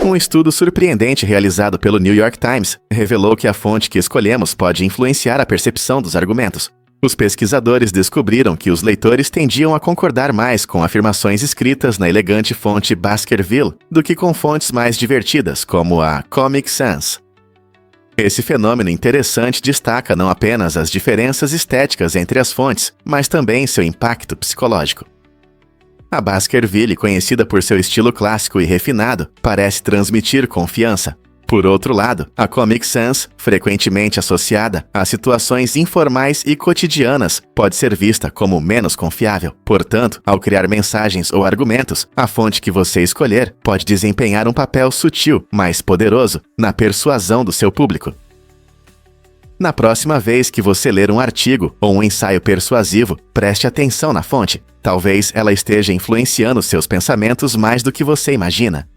Um estudo surpreendente realizado pelo New York Times revelou que a fonte que escolhemos pode influenciar a percepção dos argumentos. Os pesquisadores descobriram que os leitores tendiam a concordar mais com afirmações escritas na elegante fonte Baskerville do que com fontes mais divertidas, como a Comic Sans. Esse fenômeno interessante destaca não apenas as diferenças estéticas entre as fontes, mas também seu impacto psicológico. A Baskerville, conhecida por seu estilo clássico e refinado, parece transmitir confiança. Por outro lado, a Comic Sans, frequentemente associada a situações informais e cotidianas, pode ser vista como menos confiável. Portanto, ao criar mensagens ou argumentos, a fonte que você escolher pode desempenhar um papel sutil, mas poderoso, na persuasão do seu público. Na próxima vez que você ler um artigo ou um ensaio persuasivo, preste atenção na fonte. Talvez ela esteja influenciando seus pensamentos mais do que você imagina.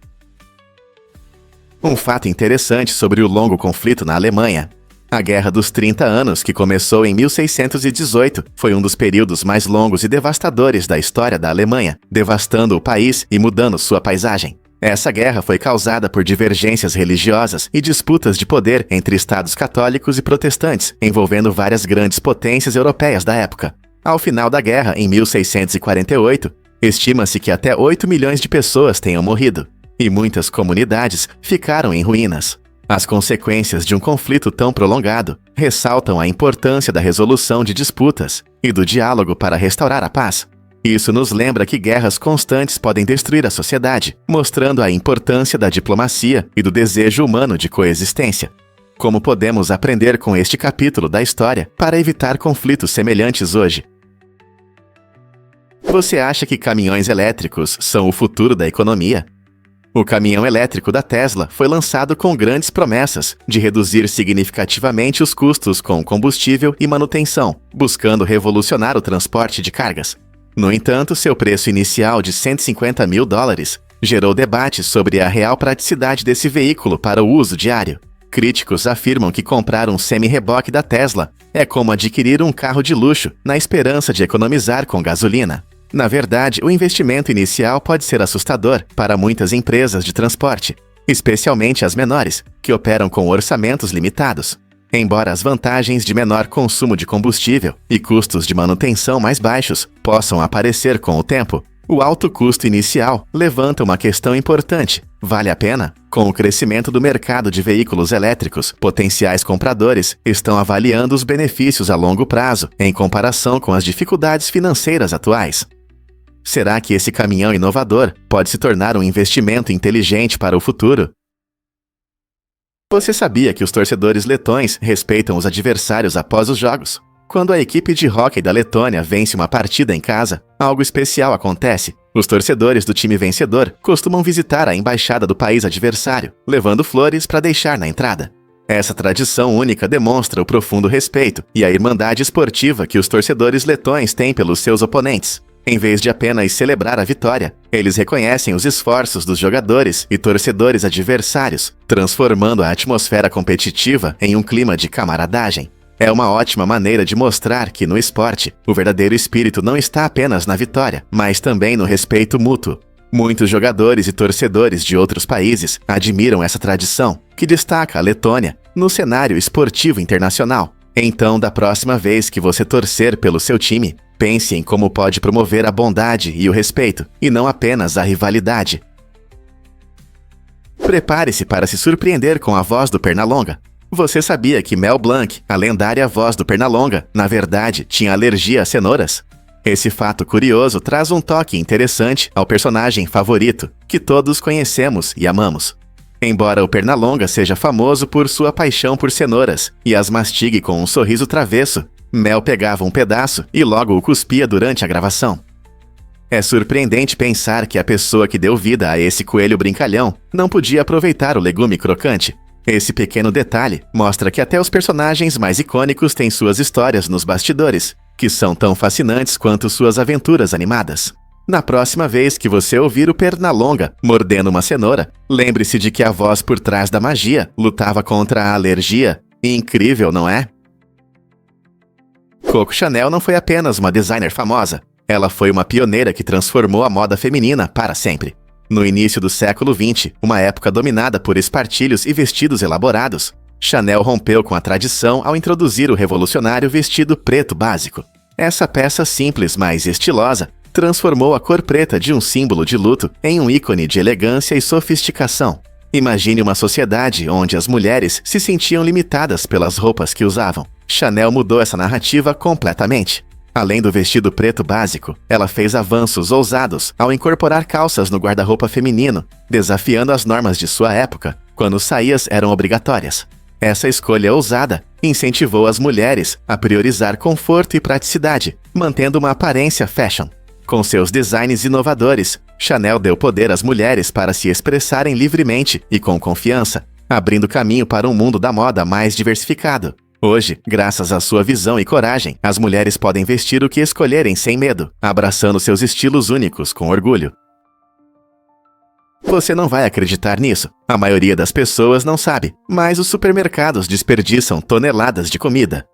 Um fato interessante sobre o longo conflito na Alemanha. A Guerra dos 30 Anos, que começou em 1618, foi um dos períodos mais longos e devastadores da história da Alemanha, devastando o país e mudando sua paisagem. Essa guerra foi causada por divergências religiosas e disputas de poder entre estados católicos e protestantes, envolvendo várias grandes potências europeias da época. Ao final da guerra, em 1648, estima-se que até 8 milhões de pessoas tenham morrido, e muitas comunidades ficaram em ruínas. As consequências de um conflito tão prolongado ressaltam a importância da resolução de disputas e do diálogo para restaurar a paz. Isso nos lembra que guerras constantes podem destruir a sociedade, mostrando a importância da diplomacia e do desejo humano de coexistência. Como podemos aprender com este capítulo da história para evitar conflitos semelhantes hoje? Você acha que caminhões elétricos são o futuro da economia? O caminhão elétrico da Tesla foi lançado com grandes promessas de reduzir significativamente os custos com combustível e manutenção, buscando revolucionar o transporte de cargas. No entanto, seu preço inicial de $150 mil gerou debates sobre a real praticidade desse veículo para o uso diário. Críticos afirmam que comprar um semi-reboque da Tesla é como adquirir um carro de luxo na esperança de economizar com gasolina. Na verdade, o investimento inicial pode ser assustador para muitas empresas de transporte, especialmente as menores, que operam com orçamentos limitados. Embora as vantagens de menor consumo de combustível e custos de manutenção mais baixos possam aparecer com o tempo, o alto custo inicial levanta uma questão importante. Vale a pena? Com o crescimento do mercado de veículos elétricos, potenciais compradores estão avaliando os benefícios a longo prazo em comparação com as dificuldades financeiras atuais. Será que esse caminhão inovador pode se tornar um investimento inteligente para o futuro? Você sabia que os torcedores letões respeitam os adversários após os jogos? Quando a equipe de hóquei da Letônia vence uma partida em casa, algo especial acontece. Os torcedores do time vencedor costumam visitar a embaixada do país adversário, levando flores para deixar na entrada. Essa tradição única demonstra o profundo respeito e a irmandade esportiva que os torcedores letões têm pelos seus oponentes. Em vez de apenas celebrar a vitória, eles reconhecem os esforços dos jogadores e torcedores adversários, transformando a atmosfera competitiva em um clima de camaradagem. É uma ótima maneira de mostrar que, no esporte, o verdadeiro espírito não está apenas na vitória, mas também no respeito mútuo. Muitos jogadores e torcedores de outros países admiram essa tradição, que destaca a Letônia no cenário esportivo internacional. Então, da próxima vez que você torcer pelo seu time, pense em como pode promover a bondade e o respeito, e não apenas a rivalidade. Prepare-se para se surpreender com a voz do Pernalonga. Você sabia que Mel Blanc, a lendária voz do Pernalonga, na verdade, tinha alergia a cenouras? Esse fato curioso traz um toque interessante ao personagem favorito, que todos conhecemos e amamos. Embora o Pernalonga seja famoso por sua paixão por cenouras e as mastigue com um sorriso travesso, Mel pegava um pedaço e logo o cuspia durante a gravação. É surpreendente pensar que a pessoa que deu vida a esse coelho brincalhão não podia aproveitar o legume crocante. Esse pequeno detalhe mostra que até os personagens mais icônicos têm suas histórias nos bastidores, que são tão fascinantes quanto suas aventuras animadas. Na próxima vez que você ouvir o Pernalonga mordendo uma cenoura, lembre-se de que a voz por trás da magia lutava contra a alergia. Incrível, não é? Coco Chanel não foi apenas uma designer famosa. Ela foi uma pioneira que transformou a moda feminina para sempre. No início do século XX, uma época dominada por espartilhos e vestidos elaborados, Chanel rompeu com a tradição ao introduzir o revolucionário vestido preto básico. Essa peça simples, mas estilosa, transformou a cor preta de um símbolo de luto em um ícone de elegância e sofisticação. Imagine uma sociedade onde as mulheres se sentiam limitadas pelas roupas que usavam. Chanel mudou essa narrativa completamente. Além do vestido preto básico, ela fez avanços ousados ao incorporar calças no guarda-roupa feminino, desafiando as normas de sua época, quando saias eram obrigatórias. Essa escolha ousada incentivou as mulheres a priorizar conforto e praticidade, mantendo uma aparência fashion. Com seus designs inovadores, Chanel deu poder às mulheres para se expressarem livremente e com confiança, abrindo caminho para um mundo da moda mais diversificado. Hoje, graças à sua visão e coragem, as mulheres podem vestir o que escolherem sem medo, abraçando seus estilos únicos com orgulho. Você não vai acreditar nisso. A maioria das pessoas não sabe, mas os supermercados desperdiçam toneladas de comida.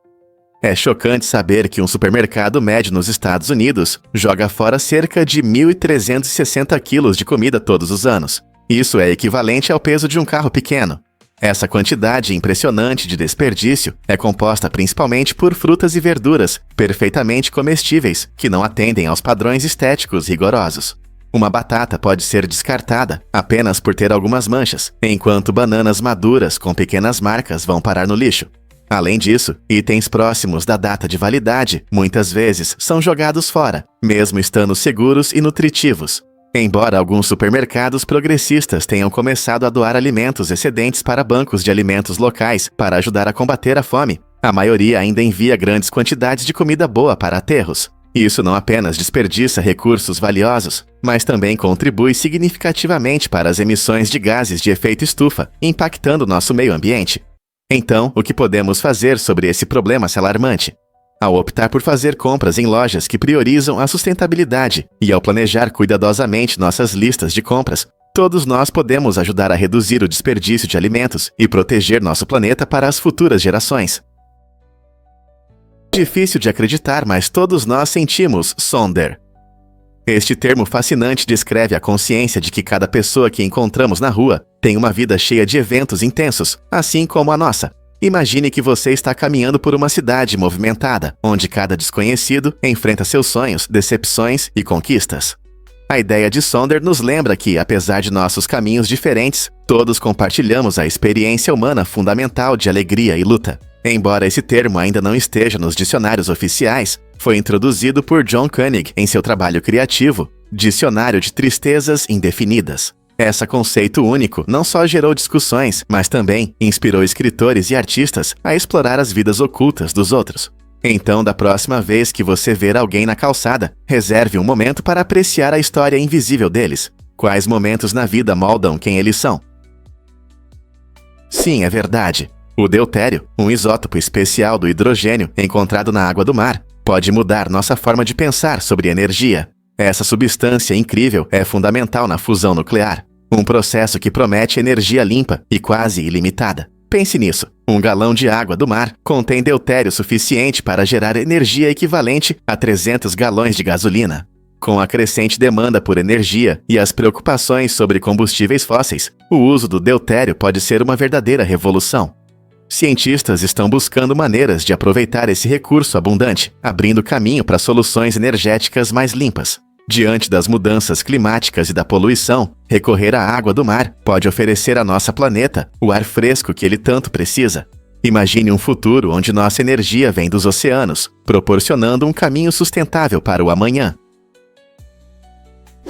É chocante saber que um supermercado médio nos Estados Unidos joga fora cerca de 1.360 quilos de comida todos os anos. Isso é equivalente ao peso de um carro pequeno. Essa quantidade impressionante de desperdício é composta principalmente por frutas e verduras perfeitamente comestíveis que não atendem aos padrões estéticos rigorosos. Uma batata pode ser descartada apenas por ter algumas manchas, enquanto bananas maduras com pequenas marcas vão parar no lixo. Além disso, itens próximos da data de validade muitas vezes são jogados fora, mesmo estando seguros e nutritivos. Embora alguns supermercados progressistas tenham começado a doar alimentos excedentes para bancos de alimentos locais para ajudar a combater a fome, a maioria ainda envia grandes quantidades de comida boa para aterros. Isso não apenas desperdiça recursos valiosos, mas também contribui significativamente para as emissões de gases de efeito estufa, impactando nosso meio ambiente. Então, o que podemos fazer sobre esse problema alarmante? Ao optar por fazer compras em lojas que priorizam a sustentabilidade e ao planejar cuidadosamente nossas listas de compras, todos nós podemos ajudar a reduzir o desperdício de alimentos e proteger nosso planeta para as futuras gerações. Difícil de acreditar, mas todos nós sentimos Sonder. Este termo fascinante descreve a consciência de que cada pessoa que encontramos na rua tem uma vida cheia de eventos intensos, assim como a nossa. Imagine que você está caminhando por uma cidade movimentada, onde cada desconhecido enfrenta seus sonhos, decepções e conquistas. A ideia de Sonder nos lembra que, apesar de nossos caminhos diferentes, todos compartilhamos a experiência humana fundamental de alegria e luta. Embora esse termo ainda não esteja nos dicionários oficiais, foi introduzido por John Koenig em seu trabalho criativo, Dicionário de Tristezas Indefinidas. Esse conceito único não só gerou discussões, mas também inspirou escritores e artistas a explorar as vidas ocultas dos outros. Então, da próxima vez que você ver alguém na calçada, reserve um momento para apreciar a história invisível deles. Quais momentos na vida moldam quem eles são? Sim, é verdade. O deutério, um isótopo especial do hidrogênio encontrado na água do mar, pode mudar nossa forma de pensar sobre energia. Essa substância incrível é fundamental na fusão nuclear, um processo que promete energia limpa e quase ilimitada. Pense nisso, um galão de água do mar contém deutério suficiente para gerar energia equivalente a 300 galões de gasolina. Com a crescente demanda por energia e as preocupações sobre combustíveis fósseis, o uso do deutério pode ser uma verdadeira revolução. Cientistas estão buscando maneiras de aproveitar esse recurso abundante, abrindo caminho para soluções energéticas mais limpas. Diante das mudanças climáticas e da poluição, recorrer à água do mar pode oferecer ao nosso planeta o ar fresco que ele tanto precisa. Imagine um futuro onde nossa energia vem dos oceanos, proporcionando um caminho sustentável para o amanhã.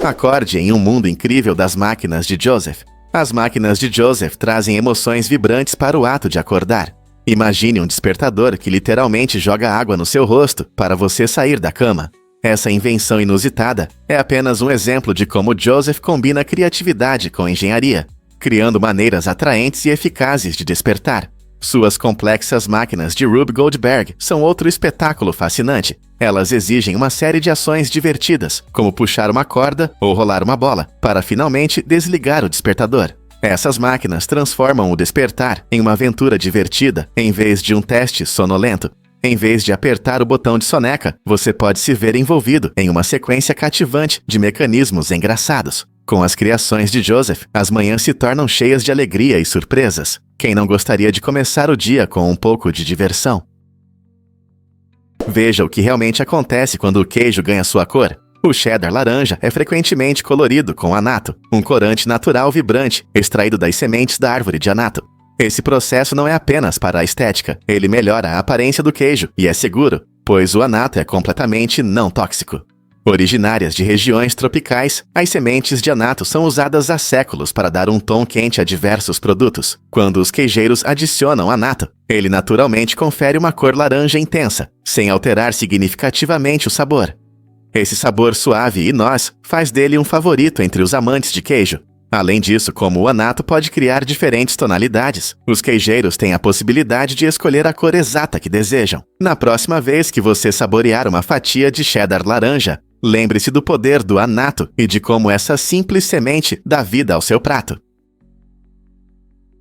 Acorde em um mundo incrível das máquinas de Joseph. As máquinas de Joseph trazem emoções vibrantes para o ato de acordar. Imagine um despertador que literalmente joga água no seu rosto para você sair da cama. Essa invenção inusitada é apenas um exemplo de como Joseph combina criatividade com engenharia, criando maneiras atraentes e eficazes de despertar. Suas complexas máquinas de Rube Goldberg são outro espetáculo fascinante. Elas exigem uma série de ações divertidas, como puxar uma corda ou rolar uma bola, para finalmente desligar o despertador. Essas máquinas transformam o despertar em uma aventura divertida, em vez de um teste sonolento. Em vez de apertar o botão de soneca, você pode se ver envolvido em uma sequência cativante de mecanismos engraçados. Com as criações de Joseph, as manhãs se tornam cheias de alegria e surpresas. Quem não gostaria de começar o dia com um pouco de diversão? Veja o que realmente acontece quando o queijo ganha sua cor. O cheddar laranja é frequentemente colorido com anato, um corante natural vibrante extraído das sementes da árvore de anato. Esse processo não é apenas para a estética, ele melhora a aparência do queijo e é seguro, pois o anato é completamente não tóxico. Originárias de regiões tropicais, as sementes de anato são usadas há séculos para dar um tom quente a diversos produtos. Quando os queijeiros adicionam anato, ele naturalmente confere uma cor laranja intensa, sem alterar significativamente o sabor. Esse sabor suave e noz faz dele um favorito entre os amantes de queijo. Além disso, como o anato pode criar diferentes tonalidades, os queijeiros têm a possibilidade de escolher a cor exata que desejam. Na próxima vez que você saborear uma fatia de cheddar laranja, lembre-se do poder do anato e de como essa simples semente dá vida ao seu prato.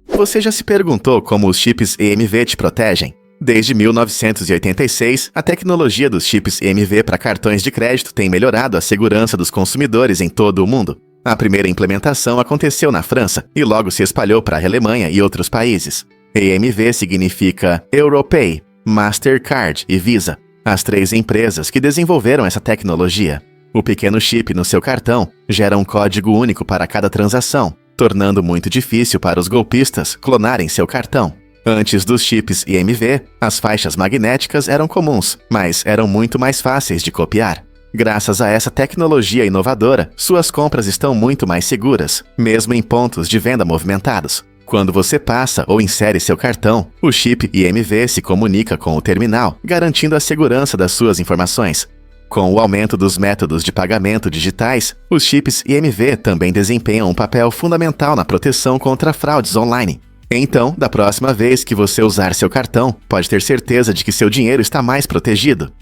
Você já se perguntou como os chips EMV te protegem? Desde 1986, a tecnologia dos chips EMV para cartões de crédito tem melhorado a segurança dos consumidores em todo o mundo. A primeira implementação aconteceu na França e logo se espalhou para a Alemanha e outros países. EMV significa Europay, Mastercard e Visa, as 3 empresas que desenvolveram essa tecnologia. O pequeno chip no seu cartão gera um código único para cada transação, tornando muito difícil para os golpistas clonarem seu cartão. Antes dos chips EMV, as faixas magnéticas eram comuns, mas eram muito mais fáceis de copiar. Graças a essa tecnologia inovadora, suas compras estão muito mais seguras, mesmo em pontos de venda movimentados. Quando você passa ou insere seu cartão, o chip EMV se comunica com o terminal, garantindo a segurança das suas informações. Com o aumento dos métodos de pagamento digitais, os chips EMV também desempenham um papel fundamental na proteção contra fraudes online. Então, da próxima vez que você usar seu cartão, pode ter certeza de que seu dinheiro está mais protegido.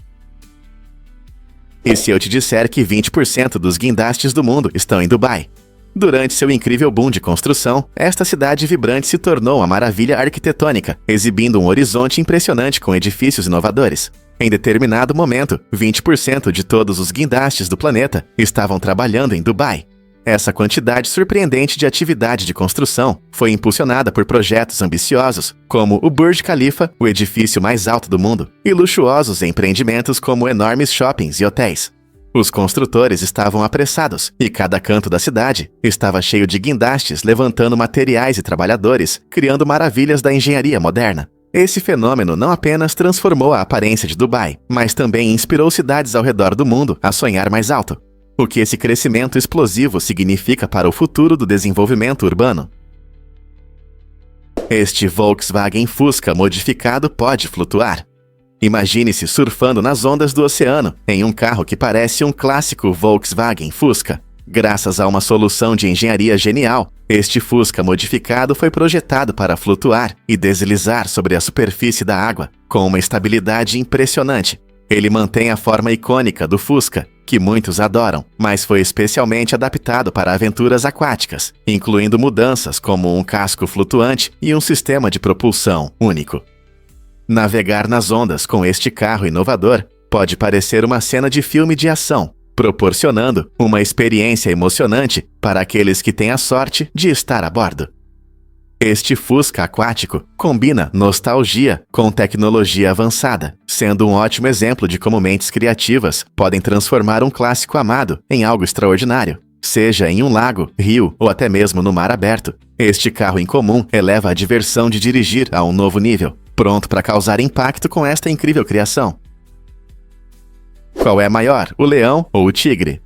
E se eu te disser que 20% dos guindastes do mundo estão em Dubai? Durante seu incrível boom de construção, esta cidade vibrante se tornou uma maravilha arquitetônica, exibindo um horizonte impressionante com edifícios inovadores. Em determinado momento, 20% de todos os guindastes do planeta estavam trabalhando em Dubai. Essa quantidade surpreendente de atividade de construção foi impulsionada por projetos ambiciosos, como o Burj Khalifa, o edifício mais alto do mundo, e luxuosos empreendimentos como enormes shoppings e hotéis. Os construtores estavam apressados, e cada canto da cidade estava cheio de guindastes levantando materiais e trabalhadores, criando maravilhas da engenharia moderna. Esse fenômeno não apenas transformou a aparência de Dubai, mas também inspirou cidades ao redor do mundo a sonhar mais alto. O que esse crescimento explosivo significa para o futuro do desenvolvimento urbano? Este Volkswagen Fusca modificado pode flutuar. Imagine-se surfando nas ondas do oceano em um carro que parece um clássico Volkswagen Fusca. Graças a uma solução de engenharia genial, este Fusca modificado foi projetado para flutuar e deslizar sobre a superfície da água, com uma estabilidade impressionante. Ele mantém a forma icônica do Fusca, que muitos adoram, mas foi especialmente adaptado para aventuras aquáticas, incluindo mudanças como um casco flutuante e um sistema de propulsão único. Navegar nas ondas com este carro inovador pode parecer uma cena de filme de ação, proporcionando uma experiência emocionante para aqueles que têm a sorte de estar a bordo. Este Fusca aquático combina nostalgia com tecnologia avançada, sendo um ótimo exemplo de como mentes criativas podem transformar um clássico amado em algo extraordinário. Seja em um lago, rio ou até mesmo no mar aberto, este carro incomum eleva a diversão de dirigir a um novo nível, pronto para causar impacto com esta incrível criação. Qual é maior, o leão ou o tigre?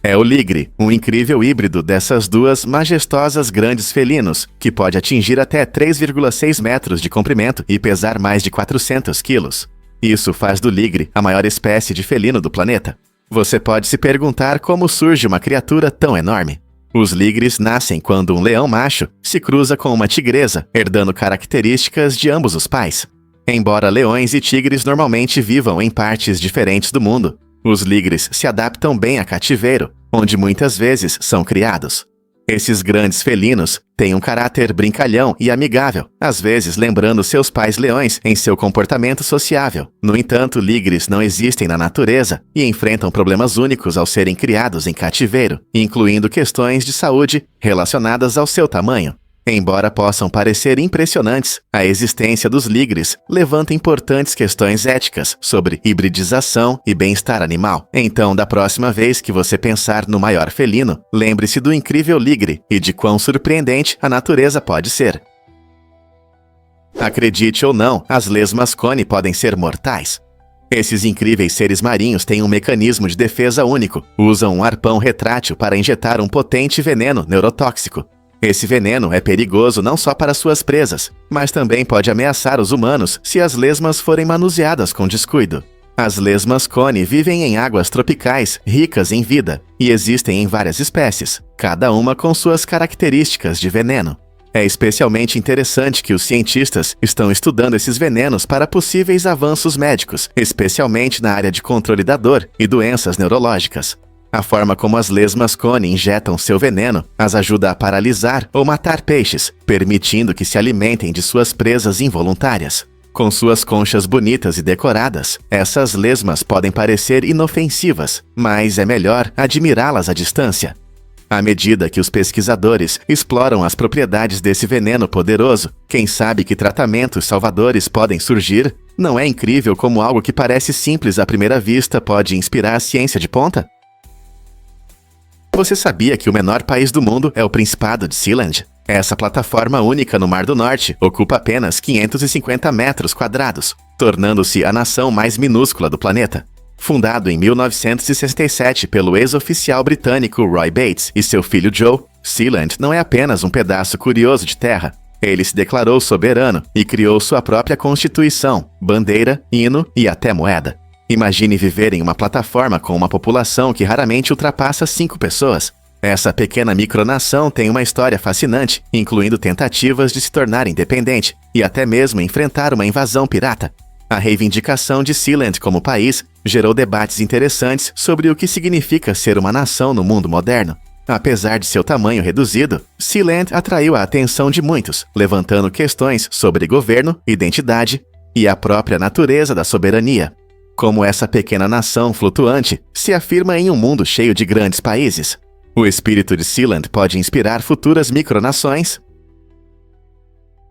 É o ligre, um incrível híbrido dessas duas majestosas grandes felinos, que pode atingir até 3,6 metros de comprimento e pesar mais de 400 quilos. Isso faz do ligre a maior espécie de felino do planeta. Você pode se perguntar como surge uma criatura tão enorme. Os ligres nascem quando um leão macho se cruza com uma tigresa, herdando características de ambos os pais. Embora leões e tigres normalmente vivam em partes diferentes do mundo, os ligres se adaptam bem a cativeiro, onde muitas vezes são criados. Esses grandes felinos têm um caráter brincalhão e amigável, às vezes lembrando seus pais leões em seu comportamento sociável. No entanto, ligres não existem na natureza e enfrentam problemas únicos ao serem criados em cativeiro, incluindo questões de saúde relacionadas ao seu tamanho. Embora possam parecer impressionantes, a existência dos ligres levanta importantes questões éticas sobre hibridização e bem-estar animal. Então, da próxima vez que você pensar no maior felino, lembre-se do incrível ligre e de quão surpreendente a natureza pode ser. Acredite ou não, as lesmas cone podem ser mortais. Esses incríveis seres marinhos têm um mecanismo de defesa único. Usam um arpão retrátil para injetar um potente veneno neurotóxico. Esse veneno é perigoso não só para suas presas, mas também pode ameaçar os humanos se as lesmas forem manuseadas com descuido. As lesmas cone vivem em águas tropicais ricas em vida e existem em várias espécies, cada uma com suas características de veneno. É especialmente interessante que os cientistas estão estudando esses venenos para possíveis avanços médicos, especialmente na área de controle da dor e doenças neurológicas. A forma como as lesmas cone injetam seu veneno as ajuda a paralisar ou matar peixes, permitindo que se alimentem de suas presas involuntárias. Com suas conchas bonitas e decoradas, essas lesmas podem parecer inofensivas, mas é melhor admirá-las à distância. À medida que os pesquisadores exploram as propriedades desse veneno poderoso, quem sabe que tratamentos salvadores podem surgir? Não é incrível como algo que parece simples à primeira vista pode inspirar a ciência de ponta? Você sabia que o menor país do mundo é o Principado de Sealand? Essa plataforma única no Mar do Norte ocupa apenas 550 metros quadrados, tornando-se a nação mais minúscula do planeta. Fundado em 1967 pelo ex-oficial britânico Roy Bates e seu filho Joe, Sealand não é apenas um pedaço curioso de terra. Ele se declarou soberano e criou sua própria constituição, bandeira, hino e até moeda. Imagine viver em uma plataforma com uma população que raramente ultrapassa 5 pessoas. Essa pequena micronação tem uma história fascinante, incluindo tentativas de se tornar independente e até mesmo enfrentar uma invasão pirata. A reivindicação de Sealand como país gerou debates interessantes sobre o que significa ser uma nação no mundo moderno. Apesar de seu tamanho reduzido, Sealand atraiu a atenção de muitos, levantando questões sobre governo, identidade e a própria natureza da soberania. Como essa pequena nação flutuante se afirma em um mundo cheio de grandes países. O espírito de Sealand pode inspirar futuras micronações.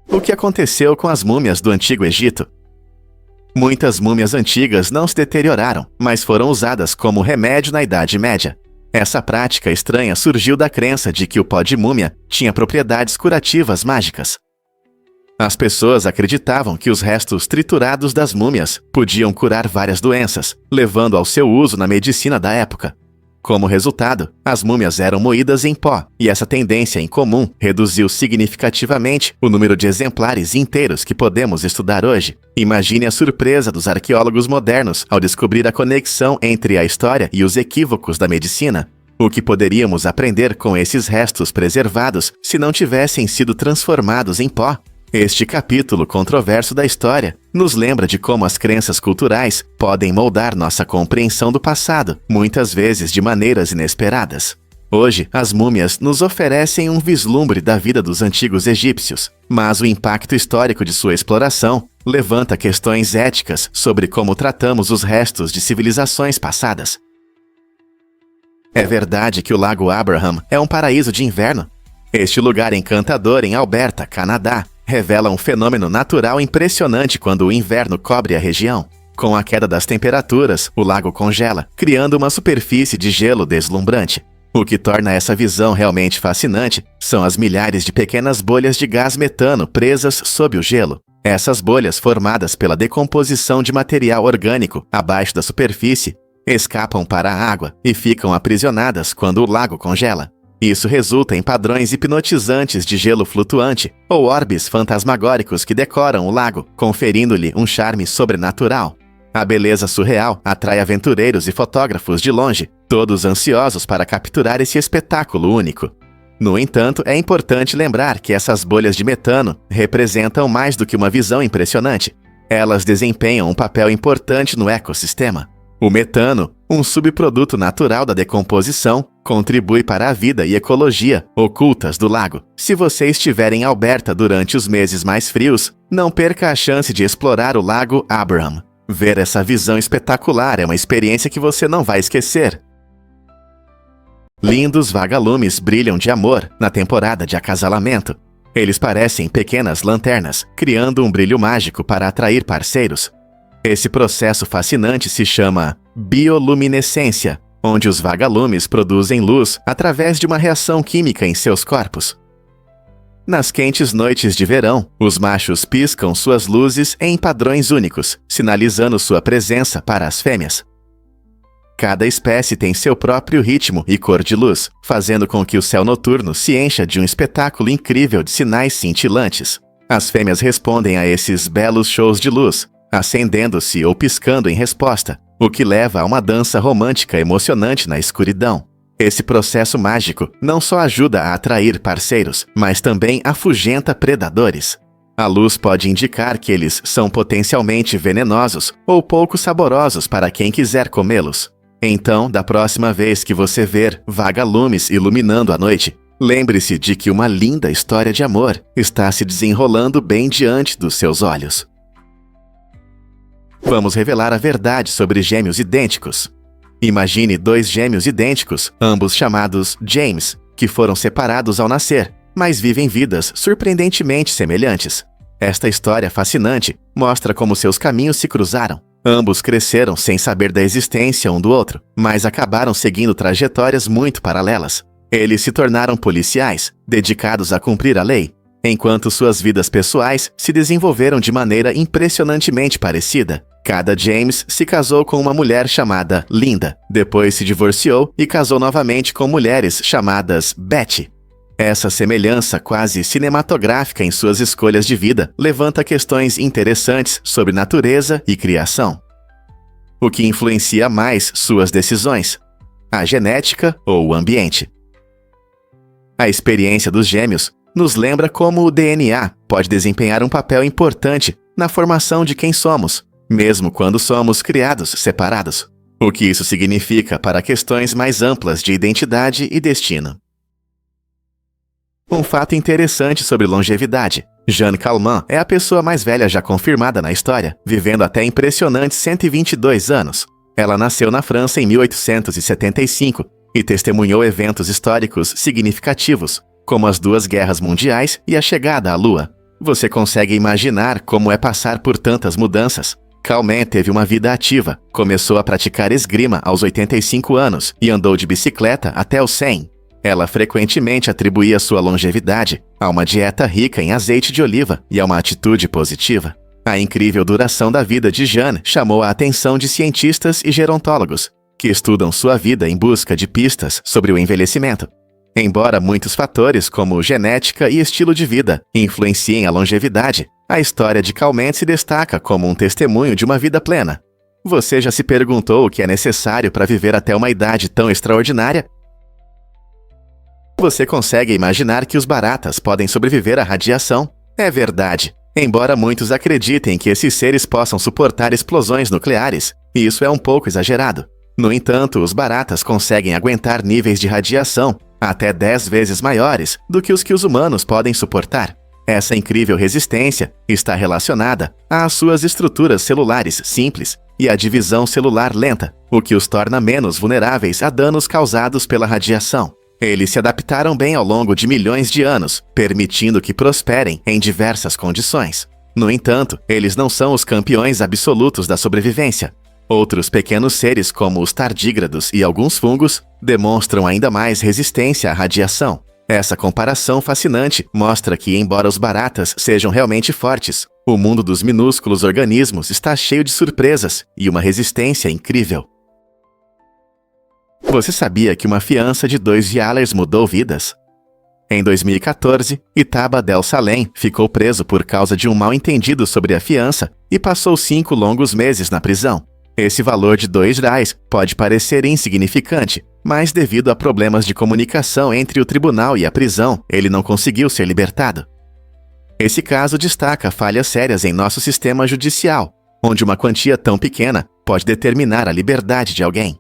O que aconteceu com as múmias do Antigo Egito? Muitas múmias antigas não se deterioraram, mas foram usadas como remédio na Idade Média. Essa prática estranha surgiu da crença de que o pó de múmia tinha propriedades curativas mágicas. As pessoas acreditavam que os restos triturados das múmias podiam curar várias doenças, levando ao seu uso na medicina da época. Como resultado, as múmias eram moídas em pó, e essa tendência incomum reduziu significativamente o número de exemplares inteiros que podemos estudar hoje. Imagine a surpresa dos arqueólogos modernos ao descobrir a conexão entre a história e os equívocos da medicina. O que poderíamos aprender com esses restos preservados se não tivessem sido transformados em pó? Este capítulo controverso da história nos lembra de como as crenças culturais podem moldar nossa compreensão do passado, muitas vezes de maneiras inesperadas. Hoje, as múmias nos oferecem um vislumbre da vida dos antigos egípcios, mas o impacto histórico de sua exploração levanta questões éticas sobre como tratamos os restos de civilizações passadas. É verdade que o Lago Abraham é um paraíso de inverno? Este lugar encantador em Alberta, Canadá, revela um fenômeno natural impressionante quando o inverno cobre a região. Com a queda das temperaturas, o lago congela, criando uma superfície de gelo deslumbrante. O que torna essa visão realmente fascinante são as milhares de pequenas bolhas de gás metano presas sob o gelo. Essas bolhas, formadas pela decomposição de material orgânico abaixo da superfície, escapam para a água e ficam aprisionadas quando o lago congela. Isso resulta em padrões hipnotizantes de gelo flutuante ou orbes fantasmagóricos que decoram o lago, conferindo-lhe um charme sobrenatural. A beleza surreal atrai aventureiros e fotógrafos de longe, todos ansiosos para capturar esse espetáculo único. No entanto, é importante lembrar que essas bolhas de metano representam mais do que uma visão impressionante. Elas desempenham um papel importante no ecossistema. O metano, um subproduto natural da decomposição, contribui para a vida e ecologia ocultas do lago. Se você estiver em Alberta durante os meses mais frios, não perca a chance de explorar o Lago Abraham. Ver essa visão espetacular é uma experiência que você não vai esquecer. Lindos vagalumes brilham de amor na temporada de acasalamento. Eles parecem pequenas lanternas, criando um brilho mágico para atrair parceiros. Esse processo fascinante se chama bioluminescência, onde os vagalumes produzem luz através de uma reação química em seus corpos. Nas quentes noites de verão, os machos piscam suas luzes em padrões únicos, sinalizando sua presença para as fêmeas. Cada espécie tem seu próprio ritmo e cor de luz, fazendo com que o céu noturno se encha de um espetáculo incrível de sinais cintilantes. As fêmeas respondem a esses belos shows de luz, acendendo-se ou piscando em resposta, o que leva a uma dança romântica emocionante na escuridão. Esse processo mágico não só ajuda a atrair parceiros, mas também afugenta predadores. A luz pode indicar que eles são potencialmente venenosos ou pouco saborosos para quem quiser comê-los. Então, da próxima vez que você ver vagalumes iluminando a noite, lembre-se de que uma linda história de amor está se desenrolando bem diante dos seus olhos. Vamos revelar a verdade sobre gêmeos idênticos. Imagine dois gêmeos idênticos, ambos chamados James, que foram separados ao nascer, mas vivem vidas surpreendentemente semelhantes. Esta história fascinante mostra como seus caminhos se cruzaram. Ambos cresceram sem saber da existência um do outro, mas acabaram seguindo trajetórias muito paralelas. Eles se tornaram policiais, dedicados a cumprir a lei, enquanto suas vidas pessoais se desenvolveram de maneira impressionantemente parecida. Cada James se casou com uma mulher chamada Linda, depois se divorciou e casou novamente com mulheres chamadas Betty. Essa semelhança quase cinematográfica em suas escolhas de vida levanta questões interessantes sobre natureza e criação. O que influencia mais suas decisões? A genética ou o ambiente? A experiência dos gêmeos nos lembra como o DNA pode desempenhar um papel importante na formação de quem somos, mesmo quando somos criados separados. O que isso significa para questões mais amplas de identidade e destino. Um fato interessante sobre longevidade. Jeanne Calment é a pessoa mais velha já confirmada na história, vivendo até impressionantes 122 anos. Ela nasceu na França em 1875 e testemunhou eventos históricos significativos, como as duas guerras mundiais e a chegada à Lua. Você consegue imaginar como é passar por tantas mudanças? Calment teve uma vida ativa, começou a praticar esgrima aos 85 anos e andou de bicicleta até os 100. Ela frequentemente atribuía sua longevidade a uma dieta rica em azeite de oliva e a uma atitude positiva. A incrível duração da vida de Jeanne chamou a atenção de cientistas e gerontólogos, que estudam sua vida em busca de pistas sobre o envelhecimento. Embora muitos fatores, como genética e estilo de vida, influenciem a longevidade, a história de Calment se destaca como um testemunho de uma vida plena. Você já se perguntou o que é necessário para viver até uma idade tão extraordinária? Você consegue imaginar que os baratas podem sobreviver à radiação? É verdade. Embora muitos acreditem que esses seres possam suportar explosões nucleares, isso é um pouco exagerado. No entanto, os baratas conseguem aguentar níveis de radiação até 10 vezes maiores do que os humanos podem suportar. Essa incrível resistência está relacionada às suas estruturas celulares simples e à divisão celular lenta, o que os torna menos vulneráveis a danos causados pela radiação. Eles se adaptaram bem ao longo de milhões de anos, permitindo que prosperem em diversas condições. No entanto, eles não são os campeões absolutos da sobrevivência. Outros pequenos seres, como os tardígrados e alguns fungos, demonstram ainda mais resistência à radiação. Essa comparação fascinante mostra que, embora os baratas sejam realmente fortes, o mundo dos minúsculos organismos está cheio de surpresas e uma resistência incrível. Você sabia que uma fiança de 2 Yallers mudou vidas? Em 2014, Itaba Del Salem ficou preso por causa de um mal-entendido sobre a fiança e passou 5 longos meses na prisão. Esse valor de R$2 pode parecer insignificante, mas devido a problemas de comunicação entre o tribunal e a prisão, ele não conseguiu ser libertado. Esse caso destaca falhas sérias em nosso sistema judicial, onde uma quantia tão pequena pode determinar a liberdade de alguém.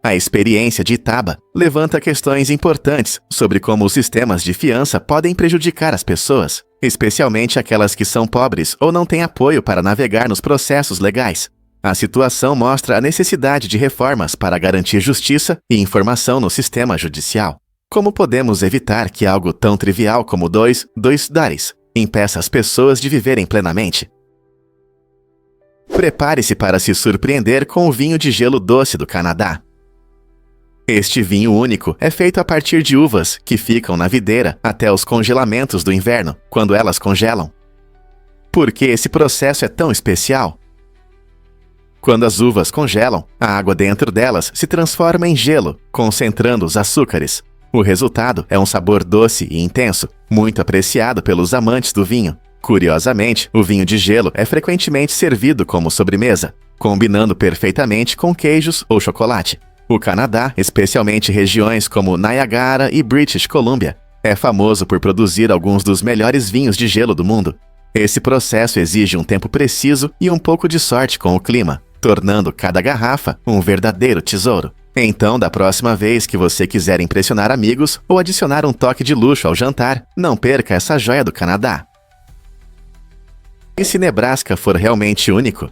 A experiência de Itaba levanta questões importantes sobre como os sistemas de fiança podem prejudicar as pessoas, especialmente aquelas que são pobres ou não têm apoio para navegar nos processos legais. A situação mostra a necessidade de reformas para garantir justiça e informação no sistema judicial. Como podemos evitar que algo tão trivial como dois dólares impeça as pessoas de viverem plenamente? Prepare-se para se surpreender com o vinho de gelo doce do Canadá. Este vinho único é feito a partir de uvas que ficam na videira até os congelamentos do inverno, quando elas congelam. Por que esse processo é tão especial? Quando as uvas congelam, a água dentro delas se transforma em gelo, concentrando os açúcares. O resultado é um sabor doce e intenso, muito apreciado pelos amantes do vinho. Curiosamente, o vinho de gelo é frequentemente servido como sobremesa, combinando perfeitamente com queijos ou chocolate. O Canadá, especialmente regiões como Niagara e British Columbia, é famoso por produzir alguns dos melhores vinhos de gelo do mundo. Esse processo exige um tempo preciso e um pouco de sorte com o clima, tornando cada garrafa um verdadeiro tesouro. Então, da próxima vez que você quiser impressionar amigos ou adicionar um toque de luxo ao jantar, não perca essa joia do Canadá. E se Nebraska for realmente único?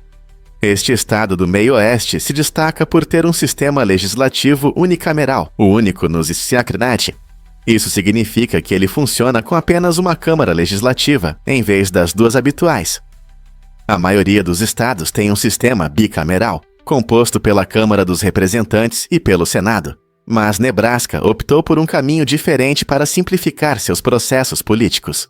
Este estado do meio-oeste se destaca por ter um sistema legislativo unicameral, o único nos Staatsräte. Isso significa que ele funciona com apenas uma Câmara Legislativa, em vez das duas habituais. A maioria dos estados tem um sistema bicameral, composto pela Câmara dos Representantes e pelo Senado. Mas Nebraska optou por um caminho diferente para simplificar seus processos políticos.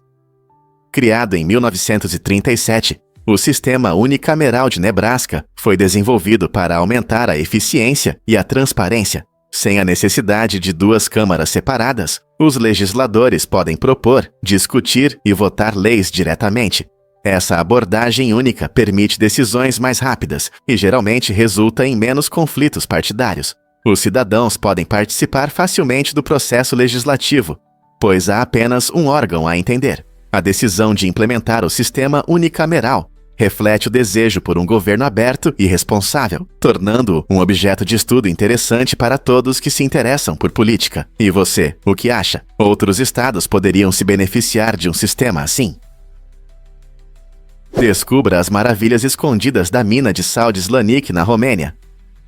Criado em 1937, o sistema unicameral de Nebraska foi desenvolvido para aumentar a eficiência e a transparência. Sem a necessidade de duas câmaras separadas, os legisladores podem propor, discutir e votar leis diretamente. Essa abordagem única permite decisões mais rápidas e geralmente resulta em menos conflitos partidários. Os cidadãos podem participar facilmente do processo legislativo, pois há apenas um órgão a entender. A decisão de implementar o sistema unicameral reflete o desejo por um governo aberto e responsável, tornando-o um objeto de estudo interessante para todos que se interessam por política. E você, o que acha? Outros estados poderiam se beneficiar de um sistema assim? Descubra as maravilhas escondidas da mina de sal de Slanik na Romênia.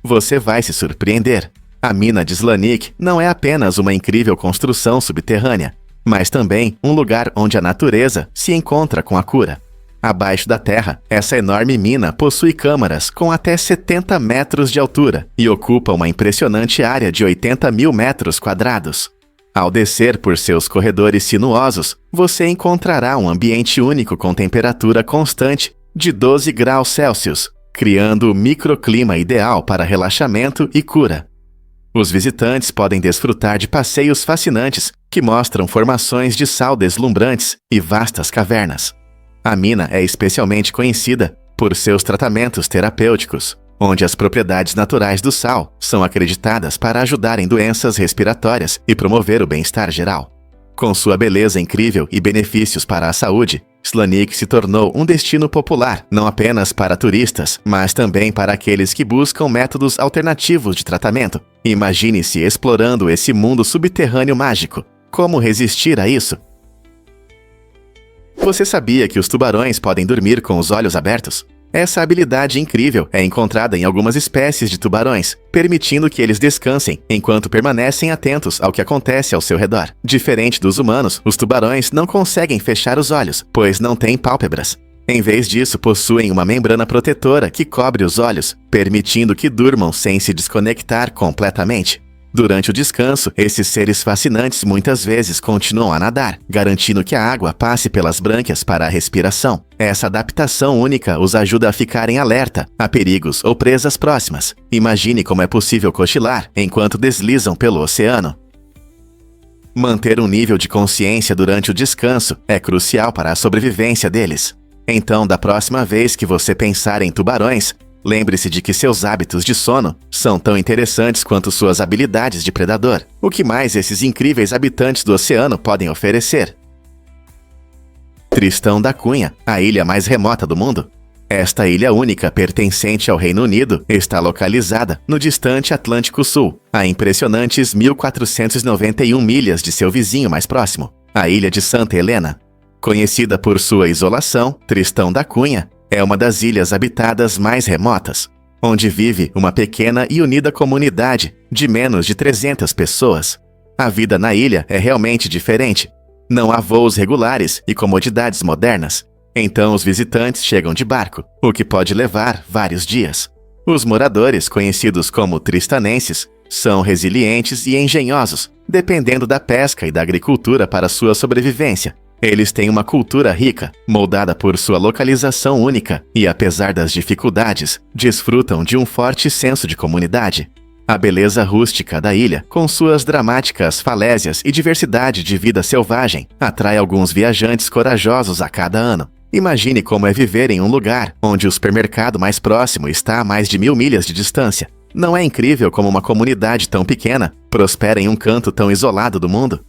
Você vai se surpreender. A mina de Slanik não é apenas uma incrível construção subterrânea, mas também um lugar onde a natureza se encontra com a cura. Abaixo da terra, essa enorme mina possui câmaras com até 70 metros de altura e ocupa uma impressionante área de 80 mil metros quadrados. Ao descer por seus corredores sinuosos, você encontrará um ambiente único com temperatura constante de 12 graus Celsius, criando o microclima ideal para relaxamento e cura. Os visitantes podem desfrutar de passeios fascinantes que mostram formações de sal deslumbrantes e vastas cavernas. A mina é especialmente conhecida por seus tratamentos terapêuticos, onde as propriedades naturais do sal são acreditadas para ajudar em doenças respiratórias e promover o bem-estar geral. Com sua beleza incrível e benefícios para a saúde, Slanik se tornou um destino popular não apenas para turistas, mas também para aqueles que buscam métodos alternativos de tratamento. Imagine-se explorando esse mundo subterrâneo mágico. Como resistir a isso? Você sabia que os tubarões podem dormir com os olhos abertos? Essa habilidade incrível é encontrada em algumas espécies de tubarões, permitindo que eles descansem enquanto permanecem atentos ao que acontece ao seu redor. Diferente dos humanos, os tubarões não conseguem fechar os olhos, pois não têm pálpebras. Em vez disso, possuem uma membrana protetora que cobre os olhos, permitindo que durmam sem se desconectar completamente. Durante o descanso, esses seres fascinantes muitas vezes continuam a nadar, garantindo que a água passe pelas brânquias para a respiração. Essa adaptação única os ajuda a ficarem alerta a perigos ou presas próximas. Imagine como é possível cochilar enquanto deslizam pelo oceano. Manter um nível de consciência durante o descanso é crucial para a sobrevivência deles. Então, da próxima vez que você pensar em tubarões, lembre-se de que seus hábitos de sono são tão interessantes quanto suas habilidades de predador. O que mais esses incríveis habitantes do oceano podem oferecer? Tristão da Cunha, a ilha mais remota do mundo. Esta ilha única, pertencente ao Reino Unido, está localizada no distante Atlântico Sul, a impressionantes 1.491 milhas de seu vizinho mais próximo, a ilha de Santa Helena. Conhecida por sua isolação, Tristão da Cunha é uma das ilhas habitadas mais remotas, onde vive uma pequena e unida comunidade de menos de 300 pessoas. A vida na ilha é realmente diferente. Não há voos regulares e comodidades modernas, então os visitantes chegam de barco, o que pode levar vários dias. Os moradores, conhecidos como tristanenses, são resilientes e engenhosos, dependendo da pesca e da agricultura para sua sobrevivência. Eles têm uma cultura rica, moldada por sua localização única e, apesar das dificuldades, desfrutam de um forte senso de comunidade. A beleza rústica da ilha, com suas dramáticas falésias e diversidade de vida selvagem, atrai alguns viajantes corajosos a cada ano. Imagine como é viver em um lugar onde o supermercado mais próximo está a mais de 1.000 milhas de distância. Não é incrível como uma comunidade tão pequena prospera em um canto tão isolado do mundo?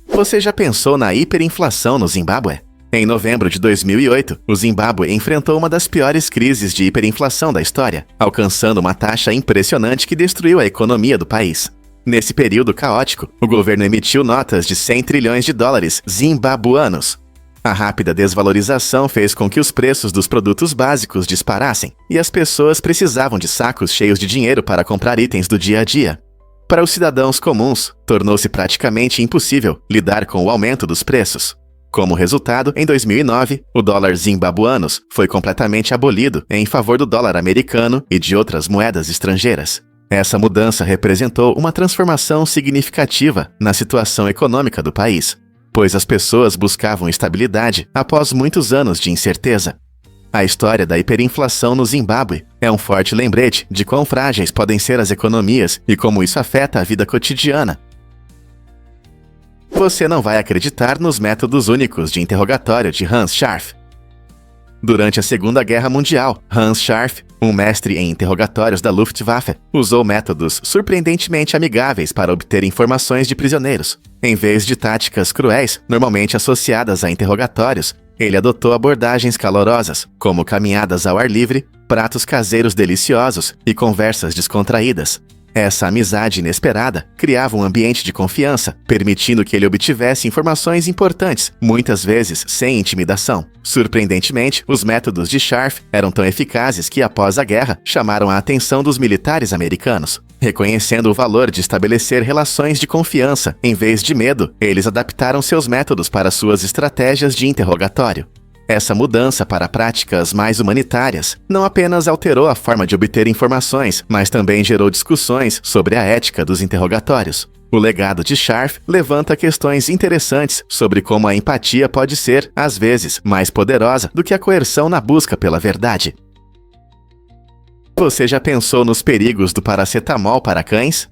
Você já pensou na hiperinflação no Zimbábue? Em novembro de 2008, o Zimbábue enfrentou uma das piores crises de hiperinflação da história, alcançando uma taxa impressionante que destruiu a economia do país. Nesse período caótico, o governo emitiu notas de 100 trilhões de dólares zimbabuanos. A rápida desvalorização fez com que os preços dos produtos básicos disparassem, e as pessoas precisavam de sacos cheios de dinheiro para comprar itens do dia a dia. Para os cidadãos comuns, tornou-se praticamente impossível lidar com o aumento dos preços. Como resultado, em 2009, o dólar zimbabuanos foi completamente abolido em favor do dólar americano e de outras moedas estrangeiras. Essa mudança representou uma transformação significativa na situação econômica do país, pois as pessoas buscavam estabilidade após muitos anos de incerteza. A história da hiperinflação no Zimbábue é um forte lembrete de quão frágeis podem ser as economias e como isso afeta a vida cotidiana. Você não vai acreditar nos métodos únicos de interrogatório de Hans Scharf. Durante a Segunda Guerra Mundial, Hans Scharf, um mestre em interrogatórios da Luftwaffe, usou métodos surpreendentemente amigáveis para obter informações de prisioneiros. Em vez de táticas cruéis, normalmente associadas a interrogatórios, ele adotou abordagens calorosas, como caminhadas ao ar livre, pratos caseiros deliciosos e conversas descontraídas. Essa amizade inesperada criava um ambiente de confiança, permitindo que ele obtivesse informações importantes, muitas vezes sem intimidação. Surpreendentemente, os métodos de Scharf eram tão eficazes que, após a guerra, chamaram a atenção dos militares americanos. Reconhecendo o valor de estabelecer relações de confiança em vez de medo, eles adaptaram seus métodos para suas estratégias de interrogatório. Essa mudança para práticas mais humanitárias não apenas alterou a forma de obter informações, mas também gerou discussões sobre a ética dos interrogatórios. O legado de Scharf levanta questões interessantes sobre como a empatia pode ser, às vezes, mais poderosa do que a coerção na busca pela verdade. Você já pensou nos perigos do paracetamol para cães?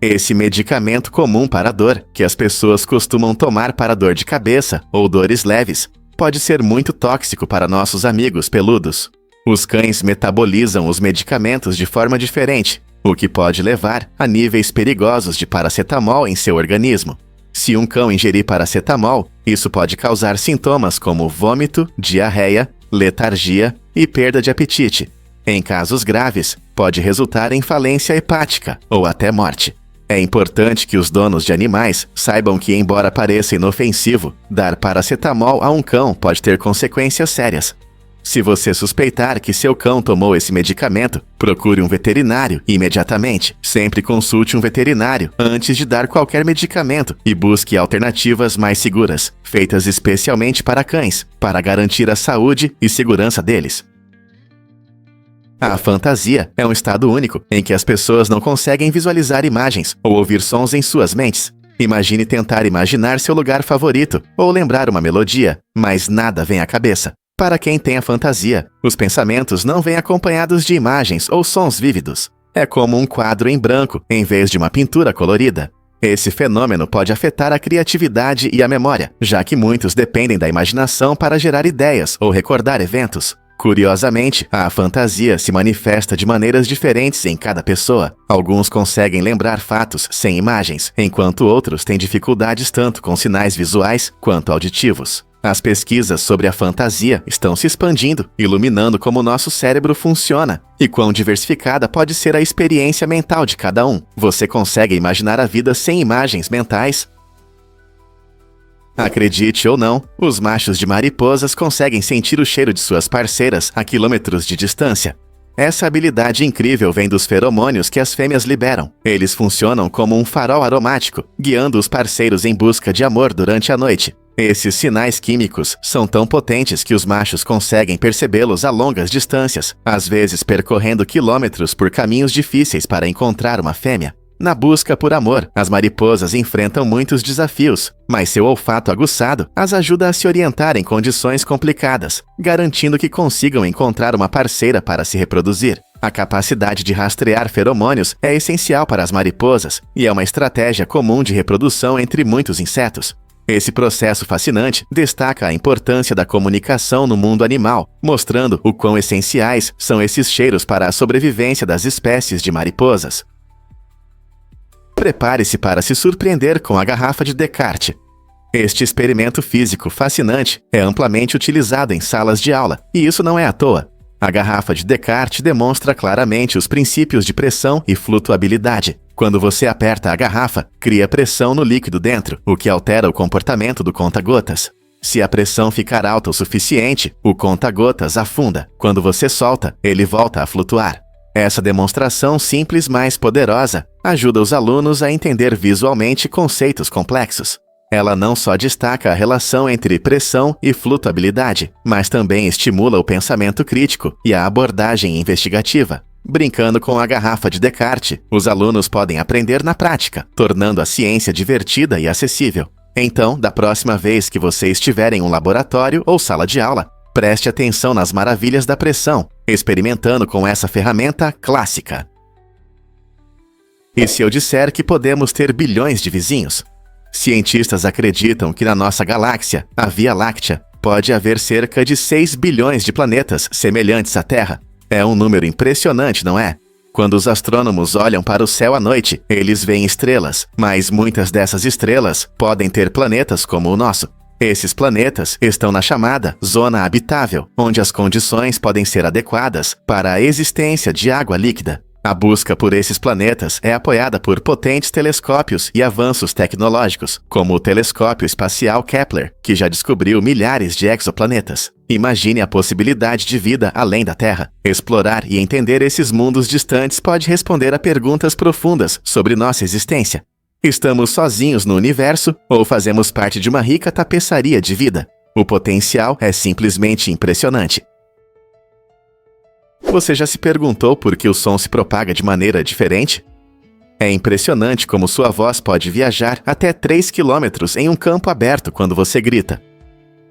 Esse medicamento comum para a dor, que as pessoas costumam tomar para dor de cabeça ou dores leves, pode ser muito tóxico para nossos amigos peludos. Os cães metabolizam os medicamentos de forma diferente, o que pode levar a níveis perigosos de paracetamol em seu organismo. Se um cão ingerir paracetamol, isso pode causar sintomas como vômito, diarreia, letargia e perda de apetite. Em casos graves, pode resultar em falência hepática ou até morte. É importante que os donos de animais saibam que, embora pareça inofensivo, dar paracetamol a um cão pode ter consequências sérias. Se você suspeitar que seu cão tomou esse medicamento, procure um veterinário imediatamente. Sempre consulte um veterinário antes de dar qualquer medicamento e busque alternativas mais seguras, feitas especialmente para cães, para garantir a saúde e segurança deles. A fantasia é um estado único em que as pessoas não conseguem visualizar imagens ou ouvir sons em suas mentes. Imagine tentar imaginar seu lugar favorito ou lembrar uma melodia, mas nada vem à cabeça. Para quem tem a fantasia, os pensamentos não vêm acompanhados de imagens ou sons vívidos. É como um quadro em branco em vez de uma pintura colorida. Esse fenômeno pode afetar a criatividade e a memória, já que muitos dependem da imaginação para gerar ideias ou recordar eventos. Curiosamente, a fantasia se manifesta de maneiras diferentes em cada pessoa. Alguns conseguem lembrar fatos sem imagens, enquanto outros têm dificuldades tanto com sinais visuais quanto auditivos. As pesquisas sobre a fantasia estão se expandindo, iluminando como nosso cérebro funciona e quão diversificada pode ser a experiência mental de cada um. Você consegue imaginar a vida sem imagens mentais? Acredite ou não, os machos de mariposas conseguem sentir o cheiro de suas parceiras a quilômetros de distância. Essa habilidade incrível vem dos feromônios que as fêmeas liberam. Eles funcionam como um farol aromático, guiando os parceiros em busca de amor durante a noite. Esses sinais químicos são tão potentes que os machos conseguem percebê-los a longas distâncias, às vezes percorrendo quilômetros por caminhos difíceis para encontrar uma fêmea. Na busca por amor, as mariposas enfrentam muitos desafios, mas seu olfato aguçado as ajuda a se orientar em condições complicadas, garantindo que consigam encontrar uma parceira para se reproduzir. A capacidade de rastrear feromônios é essencial para as mariposas e é uma estratégia comum de reprodução entre muitos insetos. Esse processo fascinante destaca a importância da comunicação no mundo animal, mostrando o quão essenciais são esses cheiros para a sobrevivência das espécies de mariposas. Prepare-se para se surpreender com a garrafa de Descartes. Este experimento físico fascinante é amplamente utilizado em salas de aula, e isso não é à toa. A garrafa de Descartes demonstra claramente os princípios de pressão e flutuabilidade. Quando você aperta a garrafa, cria pressão no líquido dentro, o que altera o comportamento do conta-gotas. Se a pressão ficar alta o suficiente, o conta-gotas afunda. Quando você solta, ele volta a flutuar. Essa demonstração simples, mas poderosa, ajuda os alunos a entender visualmente conceitos complexos. Ela não só destaca a relação entre pressão e flutuabilidade, mas também estimula o pensamento crítico e a abordagem investigativa. Brincando com a garrafa de Descartes, os alunos podem aprender na prática, tornando a ciência divertida e acessível. Então, da próxima vez que você estiver em um laboratório ou sala de aula, preste atenção nas maravilhas da pressão, experimentando com essa ferramenta clássica. E se eu disser que podemos ter bilhões de vizinhos? Cientistas acreditam que na nossa galáxia, a Via Láctea, pode haver cerca de 6 bilhões de planetas semelhantes à Terra. É um número impressionante, não é? Quando os astrônomos olham para o céu à noite, eles veem estrelas, mas muitas dessas estrelas podem ter planetas como o nosso. Esses planetas estão na chamada zona habitável, onde as condições podem ser adequadas para a existência de água líquida. A busca por esses planetas é apoiada por potentes telescópios e avanços tecnológicos, como o telescópio espacial Kepler, que já descobriu milhares de exoplanetas. Imagine a possibilidade de vida além da Terra. Explorar e entender esses mundos distantes pode responder a perguntas profundas sobre nossa existência. Estamos sozinhos no universo ou fazemos parte de uma rica tapeçaria de vida? O potencial é simplesmente impressionante. Você já se perguntou por que o som se propaga de maneira diferente? É impressionante como sua voz pode viajar até 3 quilômetros em um campo aberto quando você grita.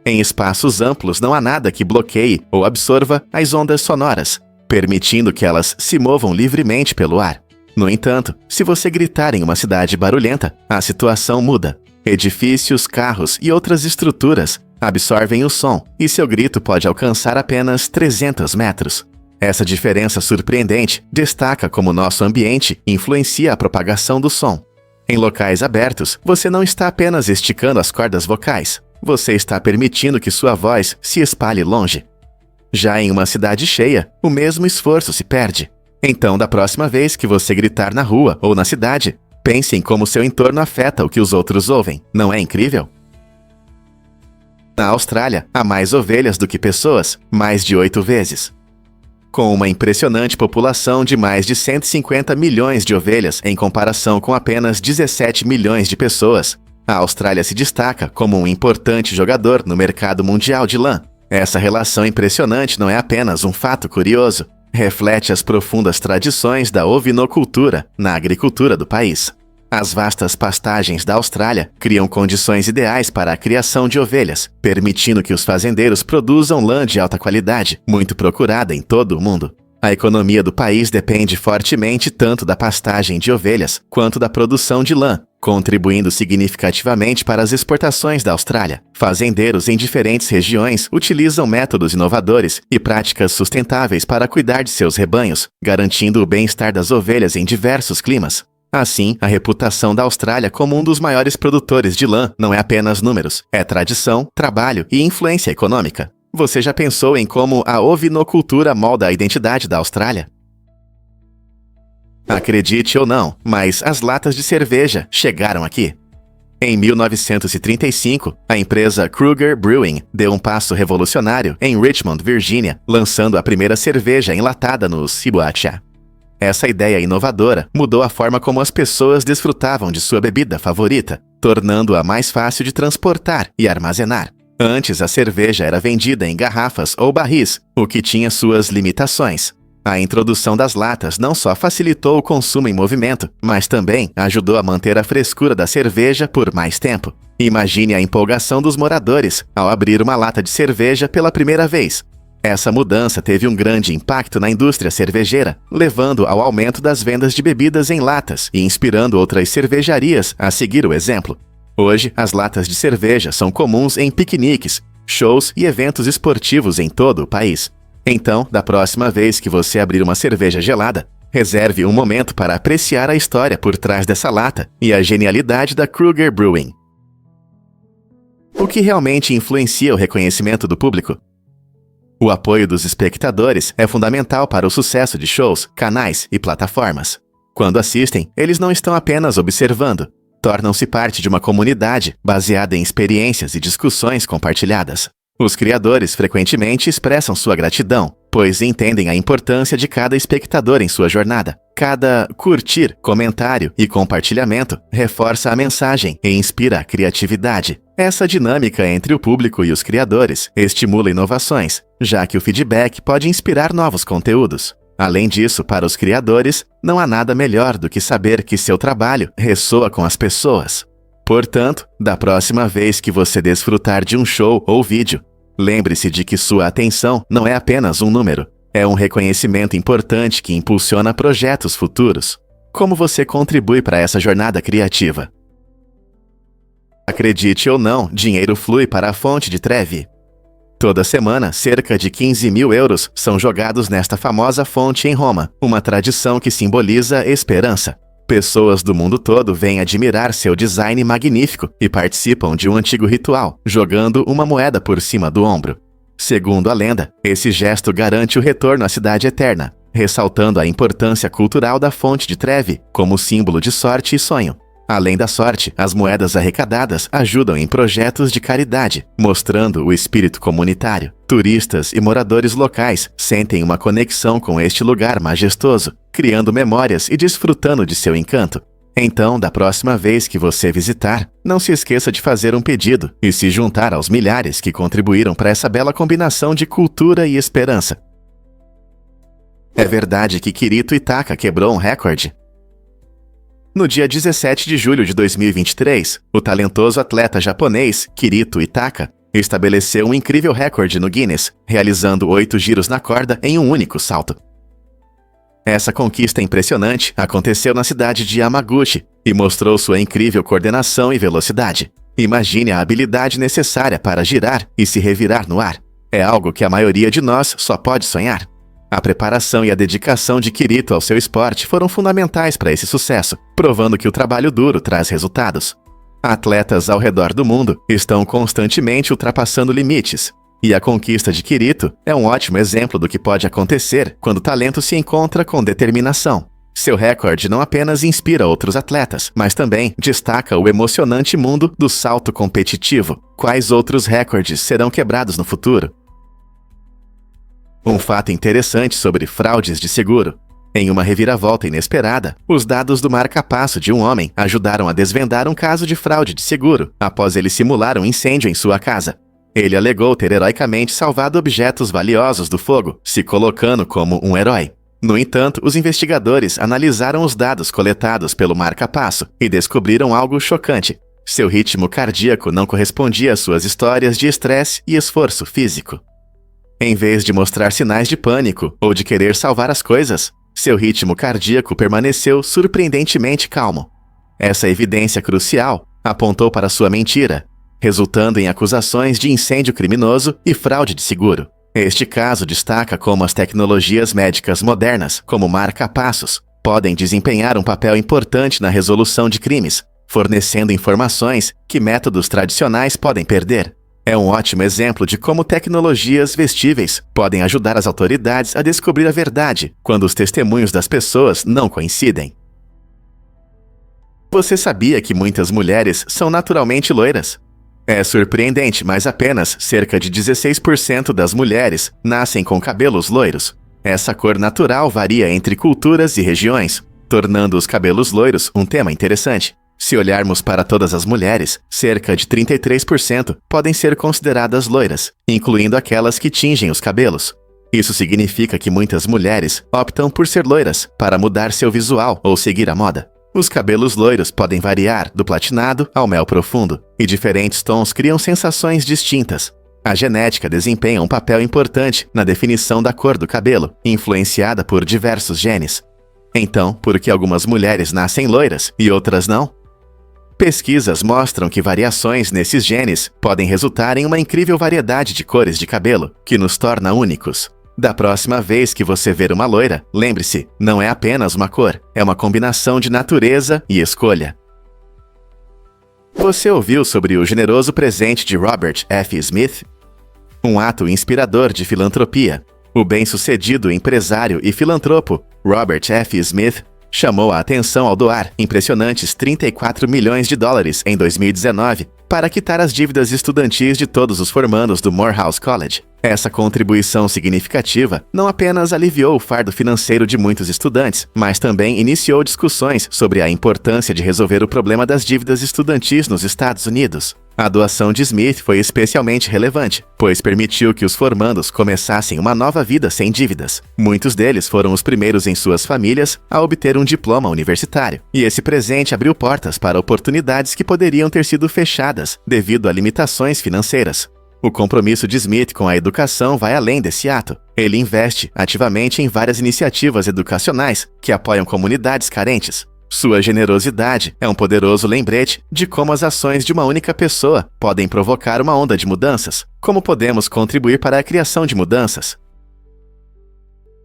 Em espaços amplos não há nada que bloqueie ou absorva as ondas sonoras, permitindo que elas se movam livremente pelo ar. No entanto, se você gritar em uma cidade barulhenta, a situação muda. Edifícios, carros e outras estruturas absorvem o som, e seu grito pode alcançar apenas 300 metros. Essa diferença surpreendente destaca como nosso ambiente influencia a propagação do som. Em locais abertos, você não está apenas esticando as cordas vocais, você está permitindo que sua voz se espalhe longe. Já em uma cidade cheia, o mesmo esforço se perde. Então, da próxima vez que você gritar na rua ou na cidade, pense em como seu entorno afeta o que os outros ouvem. Não é incrível? Na Austrália, há mais ovelhas do que pessoas, mais de 8 vezes. Com uma impressionante população de mais de 150 milhões de ovelhas em comparação com apenas 17 milhões de pessoas, a Austrália se destaca como um importante jogador no mercado mundial de lã. Essa relação impressionante não é apenas um fato curioso, reflete as profundas tradições da ovinocultura na agricultura do país. As vastas pastagens da Austrália criam condições ideais para a criação de ovelhas, permitindo que os fazendeiros produzam lã de alta qualidade, muito procurada em todo o mundo. A economia do país depende fortemente tanto da pastagem de ovelhas quanto da produção de lã, contribuindo significativamente para as exportações da Austrália. Fazendeiros em diferentes regiões utilizam métodos inovadores e práticas sustentáveis para cuidar de seus rebanhos, garantindo o bem-estar das ovelhas em diversos climas. Assim, a reputação da Austrália como um dos maiores produtores de lã não é apenas números, é tradição, trabalho e influência econômica. Você já pensou em como a ovinocultura molda a identidade da Austrália? Acredite ou não, mas as latas de cerveja chegaram aqui. Em 1935, a empresa Kruger Brewing deu um passo revolucionário em Richmond, Virgínia, lançando a primeira cerveja enlatada no Ciboacha. Essa ideia inovadora mudou a forma como as pessoas desfrutavam de sua bebida favorita, tornando-a mais fácil de transportar e armazenar. Antes, a cerveja era vendida em garrafas ou barris, o que tinha suas limitações. A introdução das latas não só facilitou o consumo em movimento, mas também ajudou a manter a frescura da cerveja por mais tempo. Imagine a empolgação dos moradores ao abrir uma lata de cerveja pela primeira vez. Essa mudança teve um grande impacto na indústria cervejeira, levando ao aumento das vendas de bebidas em latas e inspirando outras cervejarias a seguir o exemplo. Hoje, as latas de cerveja são comuns em piqueniques, shows e eventos esportivos em todo o país. Então, da próxima vez que você abrir uma cerveja gelada, reserve um momento para apreciar a história por trás dessa lata e a genialidade da Kruger Brewing. O que realmente influencia o reconhecimento do público? O apoio dos espectadores é fundamental para o sucesso de shows, canais e plataformas. Quando assistem, eles não estão apenas observando, tornam-se parte de uma comunidade baseada em experiências e discussões compartilhadas. Os criadores frequentemente expressam sua gratidão, pois entendem a importância de cada espectador em sua jornada. Cada curtir, comentário e compartilhamento reforça a mensagem e inspira a criatividade. Essa dinâmica entre o público e os criadores estimula inovações, já que o feedback pode inspirar novos conteúdos. Além disso, para os criadores, não há nada melhor do que saber que seu trabalho ressoa com as pessoas. Portanto, da próxima vez que você desfrutar de um show ou vídeo, lembre-se de que sua atenção não é apenas um número, é um reconhecimento importante que impulsiona projetos futuros. Como você contribui para essa jornada criativa? Acredite ou não, dinheiro flui para a fonte de Trevi. Toda semana, cerca de 15 mil euros são jogados nesta famosa fonte em Roma, uma tradição que simboliza esperança. Pessoas do mundo todo vêm admirar seu design magnífico e participam de um antigo ritual, jogando uma moeda por cima do ombro. Segundo a lenda, esse gesto garante o retorno à cidade eterna, ressaltando a importância cultural da fonte de Trevi como símbolo de sorte e sonho. Além da sorte, as moedas arrecadadas ajudam em projetos de caridade, mostrando o espírito comunitário. Turistas e moradores locais sentem uma conexão com este lugar majestoso, criando memórias e desfrutando de seu encanto. Então, da próxima vez que você visitar, não se esqueça de fazer um pedido e se juntar aos milhares que contribuíram para essa bela combinação de cultura e esperança. É verdade que Kirito Itaka quebrou um recorde? No dia 17 de julho de 2023, o talentoso atleta japonês Kirito Itaka estabeleceu um incrível recorde no Guinness, realizando 8 giros na corda em um único salto. Essa conquista impressionante aconteceu na cidade de Yamaguchi e mostrou sua incrível coordenação e velocidade. Imagine a habilidade necessária para girar e se revirar no ar. É algo que a maioria de nós só pode sonhar. A preparação e a dedicação de Kirito ao seu esporte foram fundamentais para esse sucesso, provando que o trabalho duro traz resultados. Atletas ao redor do mundo estão constantemente ultrapassando limites, e a conquista de Kirito é um ótimo exemplo do que pode acontecer quando o talento se encontra com determinação. Seu recorde não apenas inspira outros atletas, mas também destaca o emocionante mundo do salto competitivo. Quais outros recordes serão quebrados no futuro? Um fato interessante sobre fraudes de seguro. Em uma reviravolta inesperada, os dados do marca-passo de um homem ajudaram a desvendar um caso de fraude de seguro, após ele simular um incêndio em sua casa. Ele alegou ter heroicamente salvado objetos valiosos do fogo, se colocando como um herói. No entanto, os investigadores analisaram os dados coletados pelo marca-passo e descobriram algo chocante. Seu ritmo cardíaco não correspondia às suas histórias de estresse e esforço físico. Em vez de mostrar sinais de pânico ou de querer salvar as coisas, seu ritmo cardíaco permaneceu surpreendentemente calmo. Essa evidência crucial apontou para sua mentira, resultando em acusações de incêndio criminoso e fraude de seguro. Este caso destaca como as tecnologias médicas modernas, como marca-passos, podem desempenhar um papel importante na resolução de crimes, fornecendo informações que métodos tradicionais podem perder. É um ótimo exemplo de como tecnologias vestíveis podem ajudar as autoridades a descobrir a verdade quando os testemunhos das pessoas não coincidem. Você sabia que muitas mulheres são naturalmente loiras? É surpreendente, mas apenas cerca de 16% das mulheres nascem com cabelos loiros. Essa cor natural varia entre culturas e regiões, tornando os cabelos loiros um tema interessante. Se olharmos para todas as mulheres, cerca de 33% podem ser consideradas loiras, incluindo aquelas que tingem os cabelos. Isso significa que muitas mulheres optam por ser loiras para mudar seu visual ou seguir a moda. Os cabelos loiros podem variar do platinado ao mel profundo, e diferentes tons criam sensações distintas. A genética desempenha um papel importante na definição da cor do cabelo, influenciada por diversos genes. Então, por que algumas mulheres nascem loiras e outras não? Pesquisas mostram que variações nesses genes podem resultar em uma incrível variedade de cores de cabelo, que nos torna únicos. Da próxima vez que você ver uma loira, lembre-se, não é apenas uma cor, é uma combinação de natureza e escolha. Você ouviu sobre o generoso presente de Robert F. Smith? Um ato inspirador de filantropia. O bem-sucedido empresário e filantropo Robert F. Smith chamou a atenção ao doar impressionantes $34 milhões em 2019 para quitar as dívidas estudantis de todos os formandos do Morehouse College. Essa contribuição significativa não apenas aliviou o fardo financeiro de muitos estudantes, mas também iniciou discussões sobre a importância de resolver o problema das dívidas estudantis nos Estados Unidos. A doação de Smith foi especialmente relevante, pois permitiu que os formandos começassem uma nova vida sem dívidas. Muitos deles foram os primeiros em suas famílias a obter um diploma universitário, e esse presente abriu portas para oportunidades que poderiam ter sido fechadas devido a limitações financeiras. O compromisso de Smith com a educação vai além desse ato. Ele investe ativamente em várias iniciativas educacionais que apoiam comunidades carentes. Sua generosidade é um poderoso lembrete de como as ações de uma única pessoa podem provocar uma onda de mudanças. Como podemos contribuir para a criação de mudanças?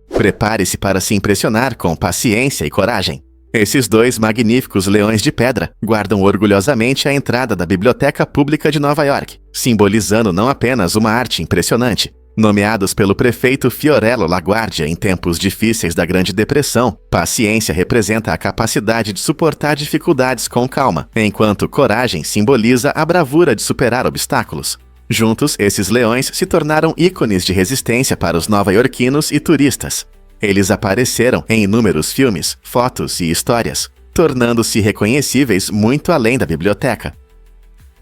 Prepare-se para se impressionar com paciência e coragem. Esses dois magníficos leões de pedra guardam orgulhosamente a entrada da Biblioteca Pública de Nova York, simbolizando não apenas uma arte impressionante. Nomeados pelo prefeito Fiorello LaGuardia em tempos difíceis da Grande Depressão, paciência representa a capacidade de suportar dificuldades com calma, enquanto coragem simboliza a bravura de superar obstáculos. Juntos, esses leões se tornaram ícones de resistência para os nova-iorquinos e turistas. Eles apareceram em inúmeros filmes, fotos e histórias, tornando-se reconhecíveis muito além da biblioteca.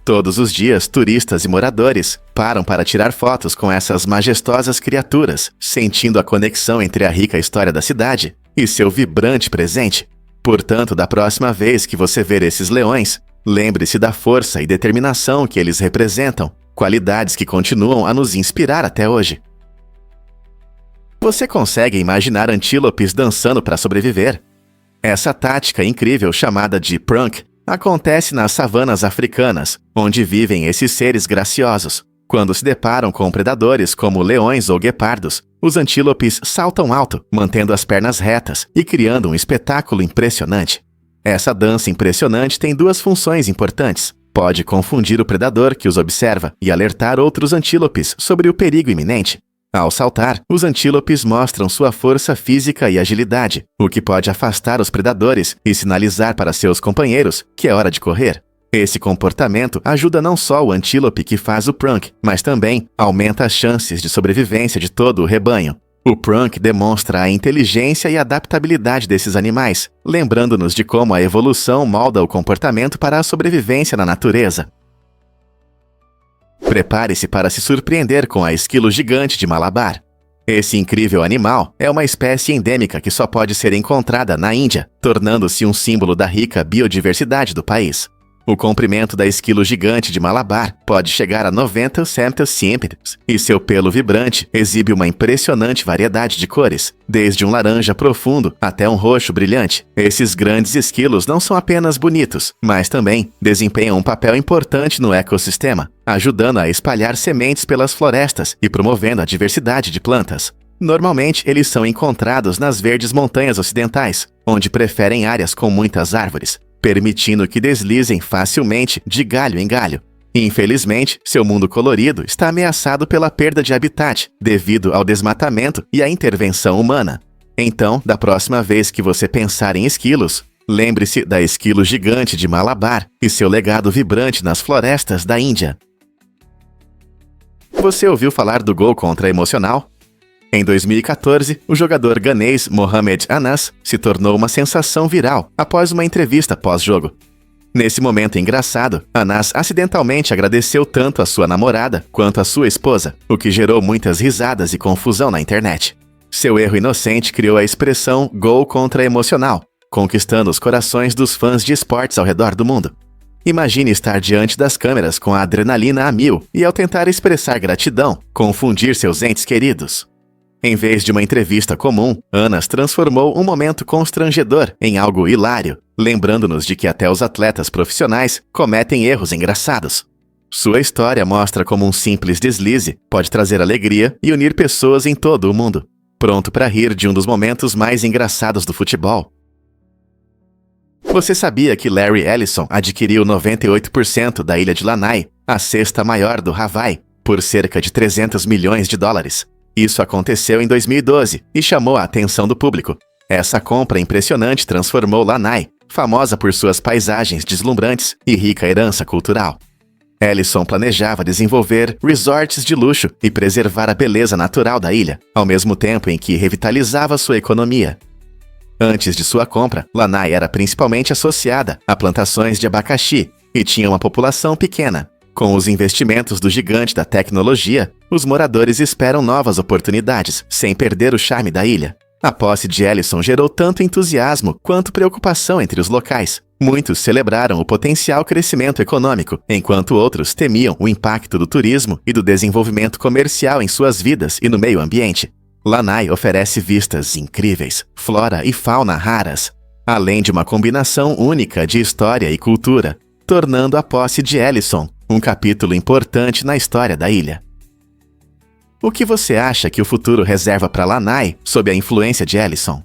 Todos os dias, turistas e moradores param para tirar fotos com essas majestosas criaturas, sentindo a conexão entre a rica história da cidade e seu vibrante presente. Portanto, da próxima vez que você ver esses leões, lembre-se da força e determinação que eles representam, qualidades que continuam a nos inspirar até hoje. Você consegue imaginar antílopes dançando para sobreviver? Essa tática incrível chamada de prunk acontece nas savanas africanas, onde vivem esses seres graciosos. Quando se deparam com predadores como leões ou guepardos, os antílopes saltam alto, mantendo as pernas retas e criando um espetáculo impressionante. Essa dança impressionante tem duas funções importantes. Pode confundir o predador que os observa e alertar outros antílopes sobre o perigo iminente. Ao saltar, os antílopes mostram sua força física e agilidade, o que pode afastar os predadores e sinalizar para seus companheiros que é hora de correr. Esse comportamento ajuda não só o antílope que faz o prunk, mas também aumenta as chances de sobrevivência de todo o rebanho. O prunk demonstra a inteligência e adaptabilidade desses animais, lembrando-nos de como a evolução molda o comportamento para a sobrevivência na natureza. Prepare-se para se surpreender com a esquilo gigante de Malabar. Esse incrível animal é uma espécie endêmica que só pode ser encontrada na Índia, tornando-se um símbolo da rica biodiversidade do país. O comprimento da esquilo gigante de Malabar pode chegar a 90 centímetros, e seu pelo vibrante exibe uma impressionante variedade de cores, desde um laranja profundo até um roxo brilhante. Esses grandes esquilos não são apenas bonitos, mas também desempenham um papel importante no ecossistema, ajudando a espalhar sementes pelas florestas e promovendo a diversidade de plantas. Normalmente, eles são encontrados nas verdes montanhas ocidentais, onde preferem áreas com muitas árvores, permitindo que deslizem facilmente de galho em galho. Infelizmente, seu mundo colorido está ameaçado pela perda de habitat devido ao desmatamento e à intervenção humana. Então, da próxima vez que você pensar em esquilos, lembre-se da esquilo gigante de Malabar e seu legado vibrante nas florestas da Índia. Você ouviu falar do gol contra emocional? Em 2014, o jogador ganês Mohamed Anas se tornou uma sensação viral após uma entrevista pós-jogo. Nesse momento engraçado, Anas acidentalmente agradeceu tanto a sua namorada quanto a sua esposa, o que gerou muitas risadas e confusão na internet. Seu erro inocente criou a expressão gol contra emocional, conquistando os corações dos fãs de esportes ao redor do mundo. Imagine estar diante das câmeras com a adrenalina a mil e, ao tentar expressar gratidão, confundir seus entes queridos. Em vez de uma entrevista comum, Anas transformou um momento constrangedor em algo hilário, lembrando-nos de que até os atletas profissionais cometem erros engraçados. Sua história mostra como um simples deslize pode trazer alegria e unir pessoas em todo o mundo. Pronto para rir de um dos momentos mais engraçados do futebol? Você sabia que Larry Ellison adquiriu 98% da ilha de Lanai, a sexta maior do Hawaii, por cerca de 300 milhões de dólares? Isso aconteceu em 2012 e chamou a atenção do público. Essa compra impressionante transformou Lanai, famosa por suas paisagens deslumbrantes e rica herança cultural. Ellison planejava desenvolver resorts de luxo e preservar a beleza natural da ilha, ao mesmo tempo em que revitalizava sua economia. Antes de sua compra, Lanai era principalmente associada a plantações de abacaxi e tinha uma população pequena. Com os investimentos do gigante da tecnologia, os moradores esperam novas oportunidades, sem perder o charme da ilha. A posse de Ellison gerou tanto entusiasmo quanto preocupação entre os locais. Muitos celebraram o potencial crescimento econômico, enquanto outros temiam o impacto do turismo e do desenvolvimento comercial em suas vidas e no meio ambiente. Lanai oferece vistas incríveis, flora e fauna raras, além de uma combinação única de história e cultura, tornando a posse de Ellison um capítulo importante na história da ilha. O que você acha que o futuro reserva para Lanai sob a influência de Ellison?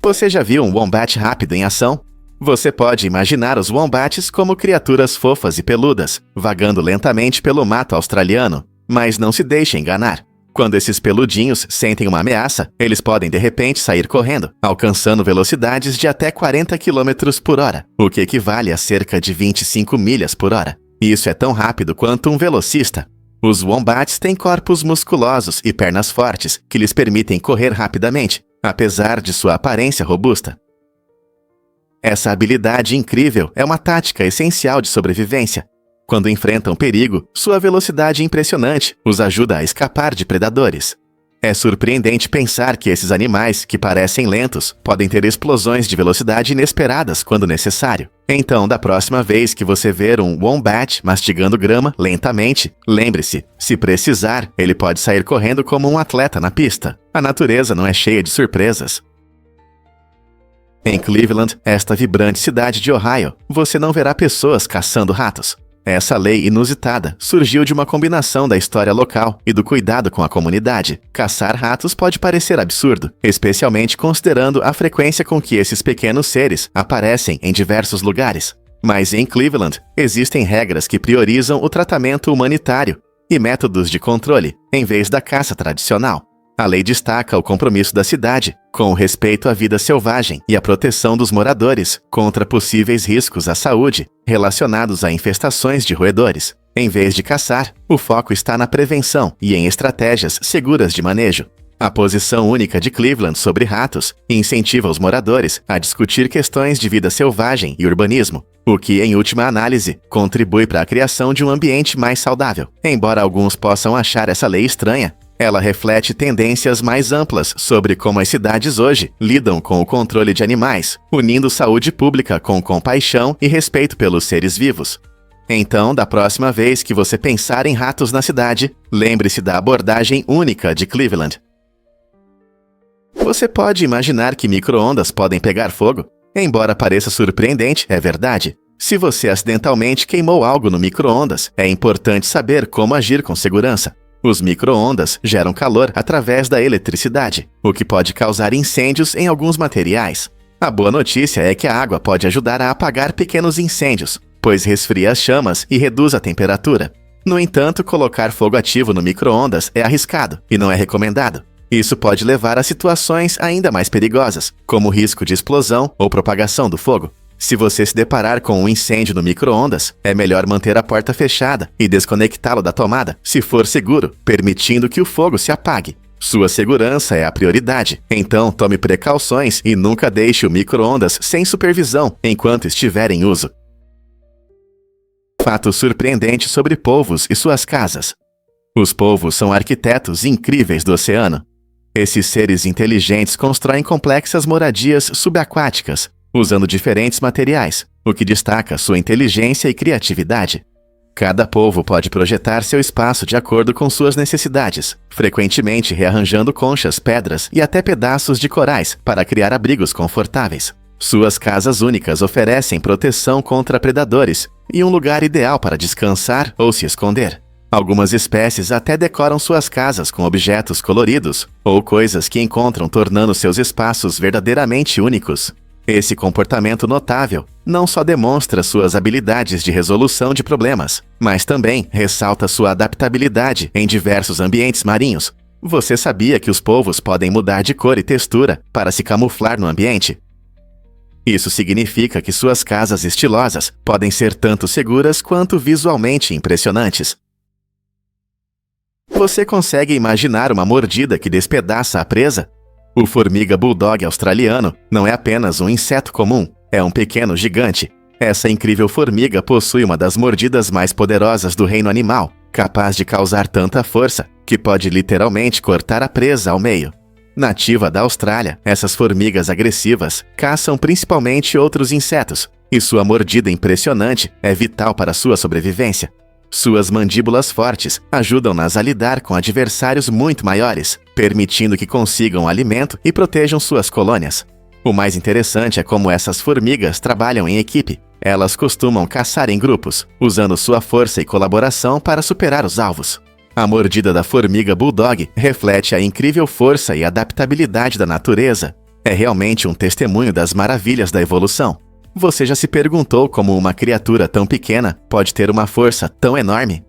Você já viu um wombat rápido em ação? Você pode imaginar os wombats como criaturas fofas e peludas, vagando lentamente pelo mato australiano, mas não se deixe enganar. Quando esses peludinhos sentem uma ameaça, eles podem de repente sair correndo, alcançando velocidades de até 40 km por hora, o que equivale a cerca de 25 milhas por hora. Isso é tão rápido quanto um velocista. Os wombats têm corpos musculosos e pernas fortes que lhes permitem correr rapidamente, apesar de sua aparência robusta. Essa habilidade incrível é uma tática essencial de sobrevivência. Quando enfrentam perigo, sua velocidade impressionante os ajuda a escapar de predadores. É surpreendente pensar que esses animais, que parecem lentos, podem ter explosões de velocidade inesperadas quando necessário. Então, da próxima vez que você ver um wombat mastigando grama lentamente, lembre-se, se precisar, ele pode sair correndo como um atleta na pista. A natureza não é cheia de surpresas. Em Cleveland, esta vibrante cidade de Ohio, você não verá pessoas caçando ratos. Essa lei inusitada surgiu de uma combinação da história local e do cuidado com a comunidade. Caçar ratos pode parecer absurdo, especialmente considerando a frequência com que esses pequenos seres aparecem em diversos lugares. Mas em Cleveland, existem regras que priorizam o tratamento humanitário e métodos de controle, em vez da caça tradicional. A lei destaca o compromisso da cidade com o respeito à vida selvagem e a proteção dos moradores contra possíveis riscos à saúde relacionados a infestações de roedores. Em vez de caçar, o foco está na prevenção e em estratégias seguras de manejo. A posição única de Cleveland sobre ratos incentiva os moradores a discutir questões de vida selvagem e urbanismo, o que, em última análise, contribui para a criação de um ambiente mais saudável. Embora alguns possam achar essa lei estranha, ela reflete tendências mais amplas sobre como as cidades hoje lidam com o controle de animais, unindo saúde pública com compaixão e respeito pelos seres vivos. Então, da próxima vez que você pensar em ratos na cidade, lembre-se da abordagem única de Cleveland. Você pode imaginar que micro-ondas podem pegar fogo? Embora pareça surpreendente, é verdade. Se você acidentalmente queimou algo no micro-ondas, é importante saber como agir com segurança. Os micro-ondas geram calor através da eletricidade, o que pode causar incêndios em alguns materiais. A boa notícia é que a água pode ajudar a apagar pequenos incêndios, pois resfria as chamas e reduz a temperatura. No entanto, colocar fogo ativo no micro-ondas é arriscado e não é recomendado. Isso pode levar a situações ainda mais perigosas, como o risco de explosão ou propagação do fogo. Se você se deparar com um incêndio no micro-ondas, é melhor manter a porta fechada e desconectá-lo da tomada, se for seguro, permitindo que o fogo se apague. Sua segurança é a prioridade, então tome precauções e nunca deixe o micro-ondas sem supervisão enquanto estiver em uso. Fato surpreendente sobre polvos e suas casas. Os polvos são arquitetos incríveis do oceano. Esses seres inteligentes constroem complexas moradias subaquáticas, usando diferentes materiais, o que destaca sua inteligência e criatividade. Cada polvo pode projetar seu espaço de acordo com suas necessidades, frequentemente rearranjando conchas, pedras e até pedaços de corais para criar abrigos confortáveis. Suas casas únicas oferecem proteção contra predadores e um lugar ideal para descansar ou se esconder. Algumas espécies até decoram suas casas com objetos coloridos ou coisas que encontram, tornando seus espaços verdadeiramente únicos. Esse comportamento notável não só demonstra suas habilidades de resolução de problemas, mas também ressalta sua adaptabilidade em diversos ambientes marinhos. Você sabia que os polvos podem mudar de cor e textura para se camuflar no ambiente? Isso significa que suas casas estilosas podem ser tanto seguras quanto visualmente impressionantes. Você consegue imaginar uma mordida que despedaça a presa? O formiga bulldog australiano não é apenas um inseto comum, é um pequeno gigante. Essa incrível formiga possui uma das mordidas mais poderosas do reino animal, capaz de causar tanta força que pode literalmente cortar a presa ao meio. Nativa da Austrália, essas formigas agressivas caçam principalmente outros insetos, e sua mordida impressionante é vital para sua sobrevivência. Suas mandíbulas fortes ajudam-nas a lidar com adversários muito maiores, permitindo que consigam alimento e protejam suas colônias. O mais interessante é como essas formigas trabalham em equipe. Elas costumam caçar em grupos, usando sua força e colaboração para superar os alvos. A mordida da formiga bulldog reflete a incrível força e adaptabilidade da natureza. É realmente um testemunho das maravilhas da evolução. Você já se perguntou como uma criatura tão pequena pode ter uma força tão enorme?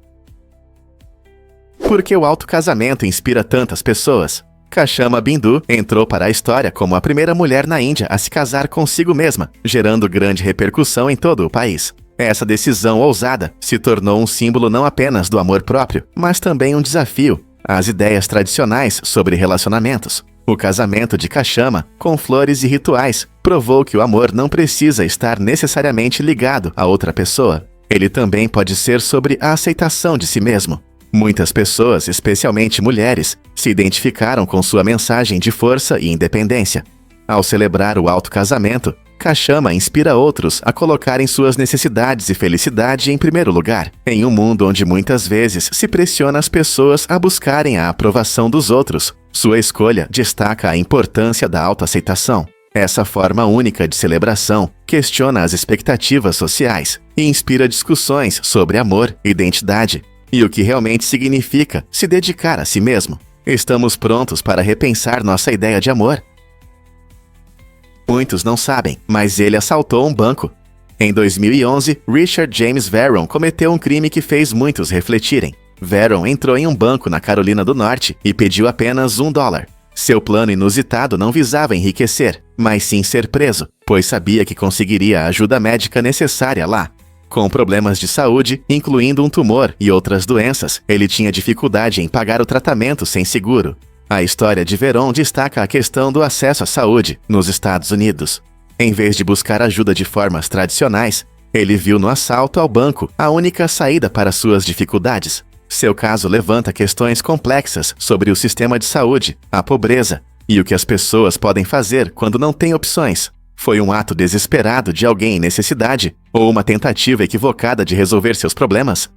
Por que o alto casamento inspira tantas pessoas? Kashama Bindu entrou para a história como a primeira mulher na Índia a se casar consigo mesma, gerando grande repercussão em todo o país. Essa decisão ousada se tornou um símbolo não apenas do amor próprio, mas também um desafio às ideias tradicionais sobre relacionamentos. O casamento de Kashama, com flores e rituais, provou que o amor não precisa estar necessariamente ligado a outra pessoa. Ele também pode ser sobre a aceitação de si mesmo. Muitas pessoas, especialmente mulheres, se identificaram com sua mensagem de força e independência. Ao celebrar o alto casamento, Kashama inspira outros a colocarem suas necessidades e felicidade em primeiro lugar, em um mundo onde muitas vezes se pressiona as pessoas a buscarem a aprovação dos outros. Sua escolha destaca a importância da autoaceitação. Essa forma única de celebração questiona as expectativas sociais e inspira discussões sobre amor, identidade e o que realmente significa se dedicar a si mesmo. Estamos prontos para repensar nossa ideia de amor? Muitos não sabem, mas ele assaltou um banco. Em 2011, Richard James Veron cometeu um crime que fez muitos refletirem. Veron entrou em um banco na Carolina do Norte e pediu apenas $1. Seu plano inusitado não visava enriquecer, mas sim ser preso, pois sabia que conseguiria a ajuda médica necessária lá. Com problemas de saúde, incluindo um tumor e outras doenças, ele tinha dificuldade em pagar o tratamento sem seguro. A história de Veron destaca a questão do acesso à saúde nos Estados Unidos. Em vez de buscar ajuda de formas tradicionais, ele viu no assalto ao banco a única saída para suas dificuldades. Seu caso levanta questões complexas sobre o sistema de saúde, a pobreza e o que as pessoas podem fazer quando não têm opções. Foi um ato desesperado de alguém em necessidade ou uma tentativa equivocada de resolver seus problemas?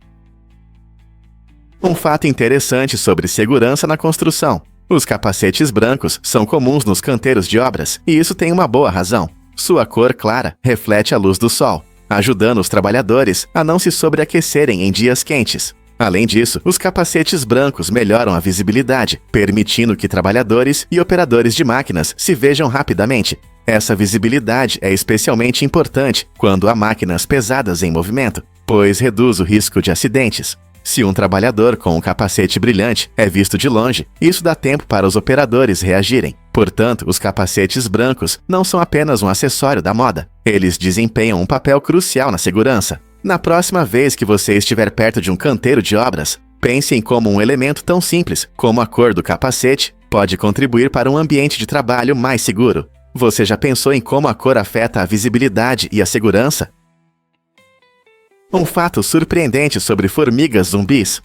Um fato interessante sobre segurança na construção. Os capacetes brancos são comuns nos canteiros de obras, e isso tem uma boa razão. Sua cor clara reflete a luz do sol, ajudando os trabalhadores a não se sobreaquecerem em dias quentes. Além disso, os capacetes brancos melhoram a visibilidade, permitindo que trabalhadores e operadores de máquinas se vejam rapidamente. Essa visibilidade é especialmente importante quando há máquinas pesadas em movimento, pois reduz o risco de acidentes. Se um trabalhador com um capacete brilhante é visto de longe, isso dá tempo para os operadores reagirem. Portanto, os capacetes brancos não são apenas um acessório da moda. Eles desempenham um papel crucial na segurança. Na próxima vez que você estiver perto de um canteiro de obras, pense em como um elemento tão simples como a cor do capacete pode contribuir para um ambiente de trabalho mais seguro. Você já pensou em como a cor afeta a visibilidade e a segurança? Um fato surpreendente sobre formigas zumbis.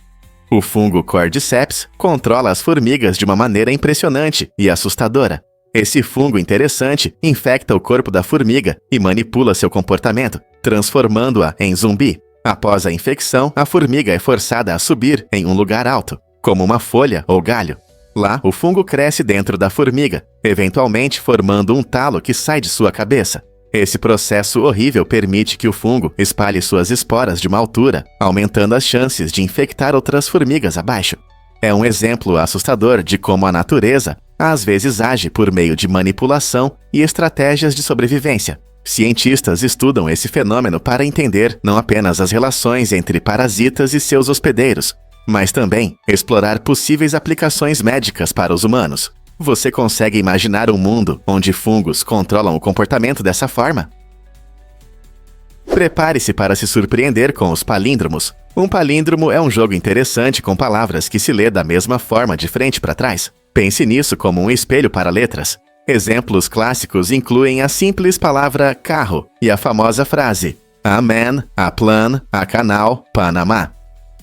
O fungo Cordyceps controla as formigas de uma maneira impressionante e assustadora. Esse fungo interessante infecta o corpo da formiga e manipula seu comportamento, transformando-a em zumbi. Após a infecção, a formiga é forçada a subir em um lugar alto, como uma folha ou galho. Lá, o fungo cresce dentro da formiga, eventualmente formando um talo que sai de sua cabeça. Esse processo horrível permite que o fungo espalhe suas esporas de uma altura, aumentando as chances de infectar outras formigas abaixo. É um exemplo assustador de como a natureza às vezes age por meio de manipulação e estratégias de sobrevivência. Cientistas estudam esse fenômeno para entender não apenas as relações entre parasitas e seus hospedeiros, mas também explorar possíveis aplicações médicas para os humanos. Você consegue imaginar um mundo onde fungos controlam o comportamento dessa forma? Prepare-se para se surpreender com os palíndromos. Um palíndromo é um jogo interessante com palavras que se lê da mesma forma de frente para trás. Pense nisso como um espelho para letras. Exemplos clássicos incluem a simples palavra carro e a famosa frase a man, a plan, a canal, Panamá.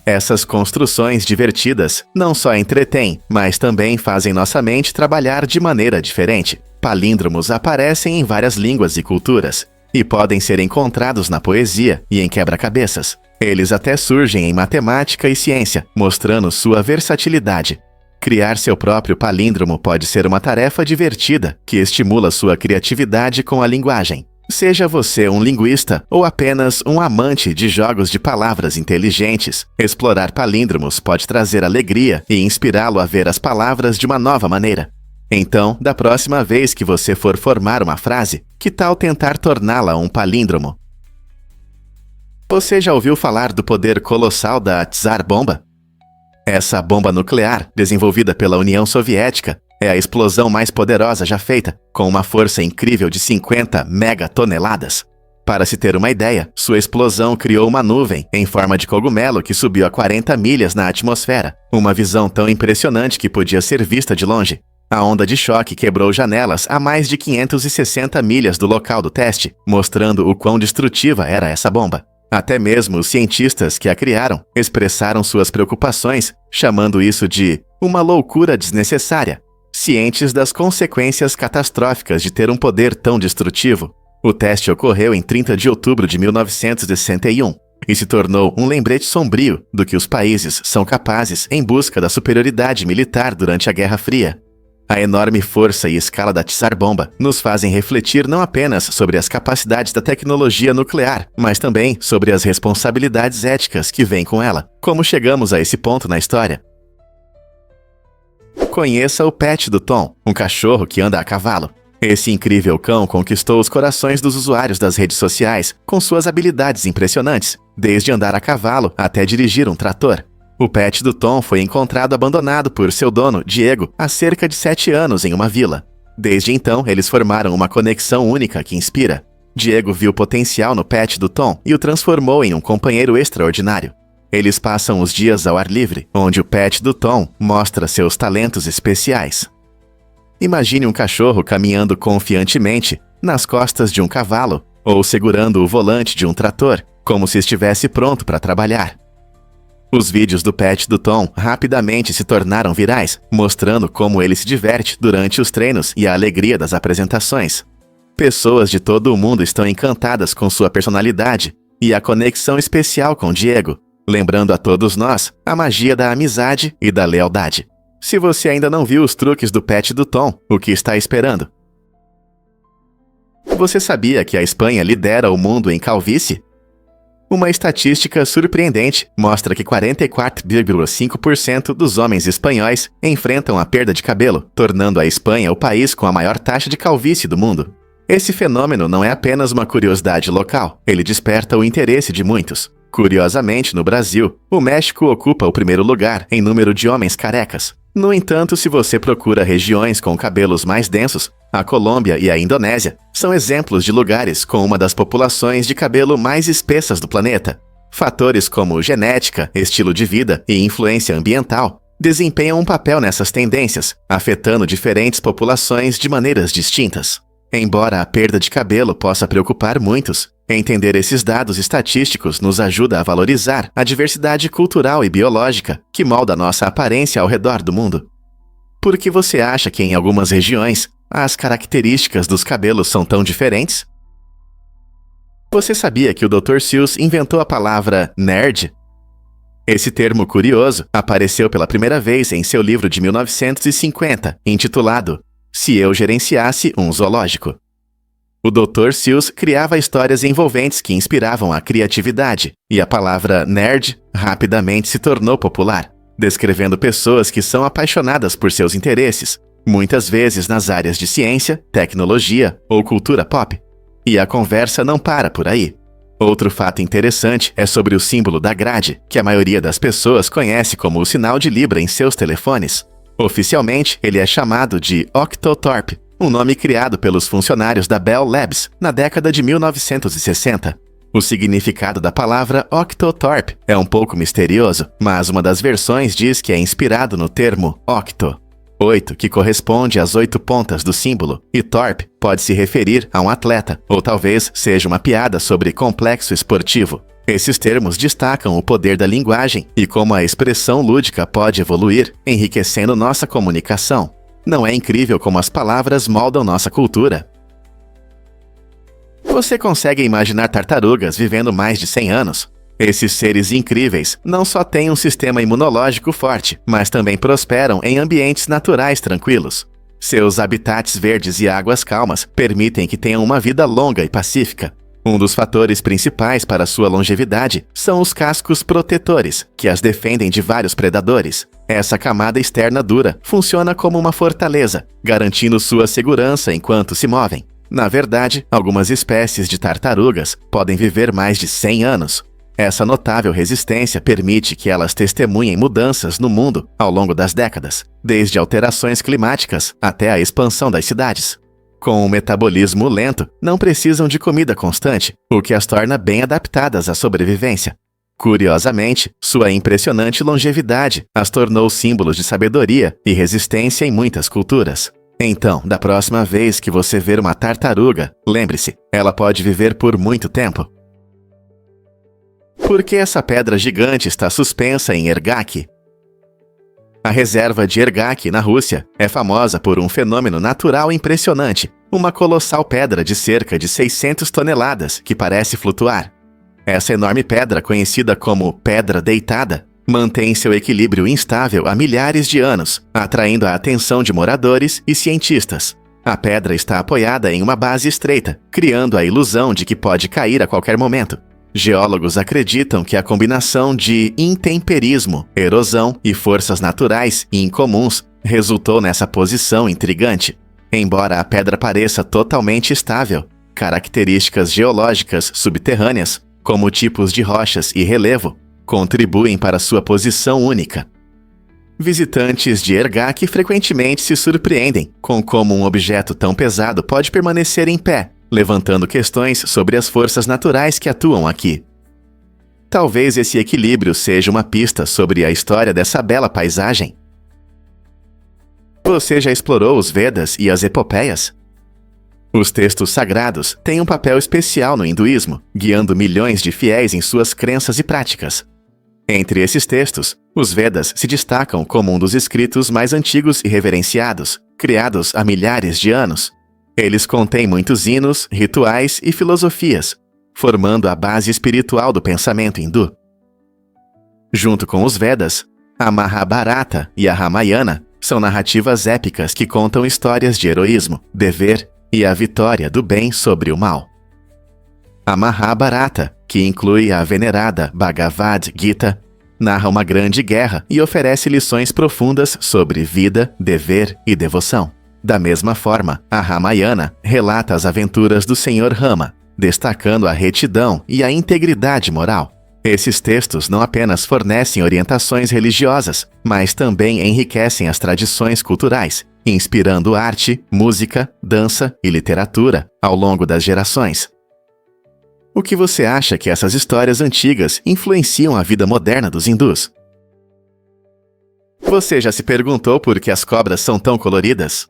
Essas construções divertidas não só entretêm, mas também fazem nossa mente trabalhar de maneira diferente. Palíndromos aparecem em várias línguas e culturas, e podem ser encontrados na poesia e em quebra-cabeças. Eles até surgem em matemática e ciência, mostrando sua versatilidade. Criar seu próprio palíndromo pode ser uma tarefa divertida, que estimula sua criatividade com a linguagem. Seja você um linguista ou apenas um amante de jogos de palavras inteligentes, explorar palíndromos pode trazer alegria e inspirá-lo a ver as palavras de uma nova maneira. Então, da próxima vez que você for formar uma frase, que tal tentar torná-la um palíndromo? Você já ouviu falar do poder colossal da Tsar Bomba? Essa bomba nuclear, desenvolvida pela União Soviética, é a explosão mais poderosa já feita, com uma força incrível de 50 megatoneladas. Para se ter uma ideia, sua explosão criou uma nuvem em forma de cogumelo que subiu a 40 milhas na atmosfera, uma visão tão impressionante que podia ser vista de longe. A onda de choque quebrou janelas a mais de 560 milhas do local do teste, mostrando o quão destrutiva era essa bomba. Até mesmo os cientistas que a criaram expressaram suas preocupações, chamando isso de uma loucura desnecessária. Cientes das consequências catastróficas de ter um poder tão destrutivo, o teste ocorreu em 30 de outubro de 1961 e se tornou um lembrete sombrio do que os países são capazes em busca da superioridade militar durante a Guerra Fria. A enorme força e escala da Tsar Bomba nos fazem refletir não apenas sobre as capacidades da tecnologia nuclear, mas também sobre as responsabilidades éticas que vêm com ela. Como chegamos a esse ponto na história? Conheça o Pet do Tom, um cachorro que anda a cavalo. Esse incrível cão conquistou os corações dos usuários das redes sociais com suas habilidades impressionantes, desde andar a cavalo até dirigir um trator. O Pet do Tom foi encontrado abandonado por seu dono, Diego, há cerca de 7 anos em uma vila. Desde então, eles formaram uma conexão única que inspira. Diego viu potencial no Pet do Tom e o transformou em um companheiro extraordinário. Eles passam os dias ao ar livre, onde o Pet do Tom mostra seus talentos especiais. Imagine um cachorro caminhando confiantemente nas costas de um cavalo ou segurando o volante de um trator, como se estivesse pronto para trabalhar. Os vídeos do Pet do Tom rapidamente se tornaram virais, mostrando como ele se diverte durante os treinos e a alegria das apresentações. Pessoas de todo o mundo estão encantadas com sua personalidade e a conexão especial com Diego, lembrando a todos nós a magia da amizade e da lealdade. Se você ainda não viu os truques do Pet do Tom, o que está esperando? Você sabia que a Espanha lidera o mundo em calvície? Uma estatística surpreendente mostra que 44,5% dos homens espanhóis enfrentam a perda de cabelo, tornando a Espanha o país com a maior taxa de calvície do mundo. Esse fenômeno não é apenas uma curiosidade local, ele desperta o interesse de muitos. Curiosamente, no Brasil, o México ocupa o primeiro lugar em número de homens carecas. No entanto, se você procura regiões com cabelos mais densos, a Colômbia e a Indonésia são exemplos de lugares com uma das populações de cabelo mais espessas do planeta. Fatores como genética, estilo de vida e influência ambiental desempenham um papel nessas tendências, afetando diferentes populações de maneiras distintas. Embora a perda de cabelo possa preocupar muitos, entender esses dados estatísticos nos ajuda a valorizar a diversidade cultural e biológica que molda nossa aparência ao redor do mundo. Por que você acha que em algumas regiões as características dos cabelos são tão diferentes? Você sabia que o Dr. Seuss inventou a palavra nerd? Esse termo curioso apareceu pela primeira vez em seu livro de 1950, intitulado Se Eu Gerenciasse um Zoológico. O Dr. Seuss criava histórias envolventes que inspiravam a criatividade, e a palavra nerd rapidamente se tornou popular, descrevendo pessoas que são apaixonadas por seus interesses, muitas vezes nas áreas de ciência, tecnologia ou cultura pop. E a conversa não para por aí. Outro fato interessante é sobre o símbolo da grade, que a maioria das pessoas conhece como o sinal de Libra em seus telefones. Oficialmente, ele é chamado de Octothorpe, um nome criado pelos funcionários da Bell Labs na década de 1960. O significado da palavra Octothorpe é um pouco misterioso, mas uma das versões diz que é inspirado no termo octo, 8, que corresponde às 8 pontas do símbolo, e Thorpe pode se referir a um atleta, ou talvez seja uma piada sobre complexo esportivo. Esses termos destacam o poder da linguagem e como a expressão lúdica pode evoluir, enriquecendo nossa comunicação. Não é incrível como as palavras moldam nossa cultura? Você consegue imaginar tartarugas vivendo mais de 100 anos? Esses seres incríveis não só têm um sistema imunológico forte, mas também prosperam em ambientes naturais tranquilos. Seus habitats verdes e águas calmas permitem que tenham uma vida longa e pacífica. Um dos fatores principais para sua longevidade são os cascos protetores, que as defendem de vários predadores. Essa camada externa dura funciona como uma fortaleza, garantindo sua segurança enquanto se movem. Na verdade, algumas espécies de tartarugas podem viver mais de 100 anos. Essa notável resistência permite que elas testemunhem mudanças no mundo ao longo das décadas, desde alterações climáticas até a expansão das cidades. Com um metabolismo lento, não precisam de comida constante, o que as torna bem adaptadas à sobrevivência. Curiosamente, sua impressionante longevidade as tornou símbolos de sabedoria e resistência em muitas culturas. Então, da próxima vez que você ver uma tartaruga, lembre-se, ela pode viver por muito tempo. Por que essa pedra gigante está suspensa em Ergaki? A reserva de Ergaki, na Rússia, é famosa por um fenômeno natural impressionante, uma colossal pedra de cerca de 600 toneladas que parece flutuar. Essa enorme pedra, conhecida como Pedra Deitada, mantém seu equilíbrio instável há milhares de anos, atraindo a atenção de moradores e cientistas. A pedra está apoiada em uma base estreita, criando a ilusão de que pode cair a qualquer momento. Geólogos acreditam que a combinação de intemperismo, erosão e forças naturais incomuns resultou nessa posição intrigante. Embora a pedra pareça totalmente estável, características geológicas subterrâneas, como tipos de rochas e relevo, contribuem para sua posição única. Visitantes de Ergaki frequentemente se surpreendem com como um objeto tão pesado pode permanecer em pé, levantando questões sobre as forças naturais que atuam aqui. Talvez esse equilíbrio seja uma pista sobre a história dessa bela paisagem. Você já explorou os Vedas e as epopeias? Os textos sagrados têm um papel especial no hinduísmo, guiando milhões de fiéis em suas crenças e práticas. Entre esses textos, os Vedas se destacam como um dos escritos mais antigos e reverenciados, criados há milhares de anos. Eles contêm muitos hinos, rituais e filosofias, formando a base espiritual do pensamento hindu. Junto com os Vedas, a Mahabharata e a Ramayana são narrativas épicas que contam histórias de heroísmo, dever e a vitória do bem sobre o mal. A Mahabharata, que inclui a venerada Bhagavad Gita, narra uma grande guerra e oferece lições profundas sobre vida, dever e devoção. Da mesma forma, a Ramayana relata as aventuras do Senhor Rama, destacando a retidão e a integridade moral. Esses textos não apenas fornecem orientações religiosas, mas também enriquecem as tradições culturais, inspirando arte, música, dança e literatura ao longo das gerações. O que você acha que essas histórias antigas influenciam a vida moderna dos hindus? Você já se perguntou por que as cobras são tão coloridas?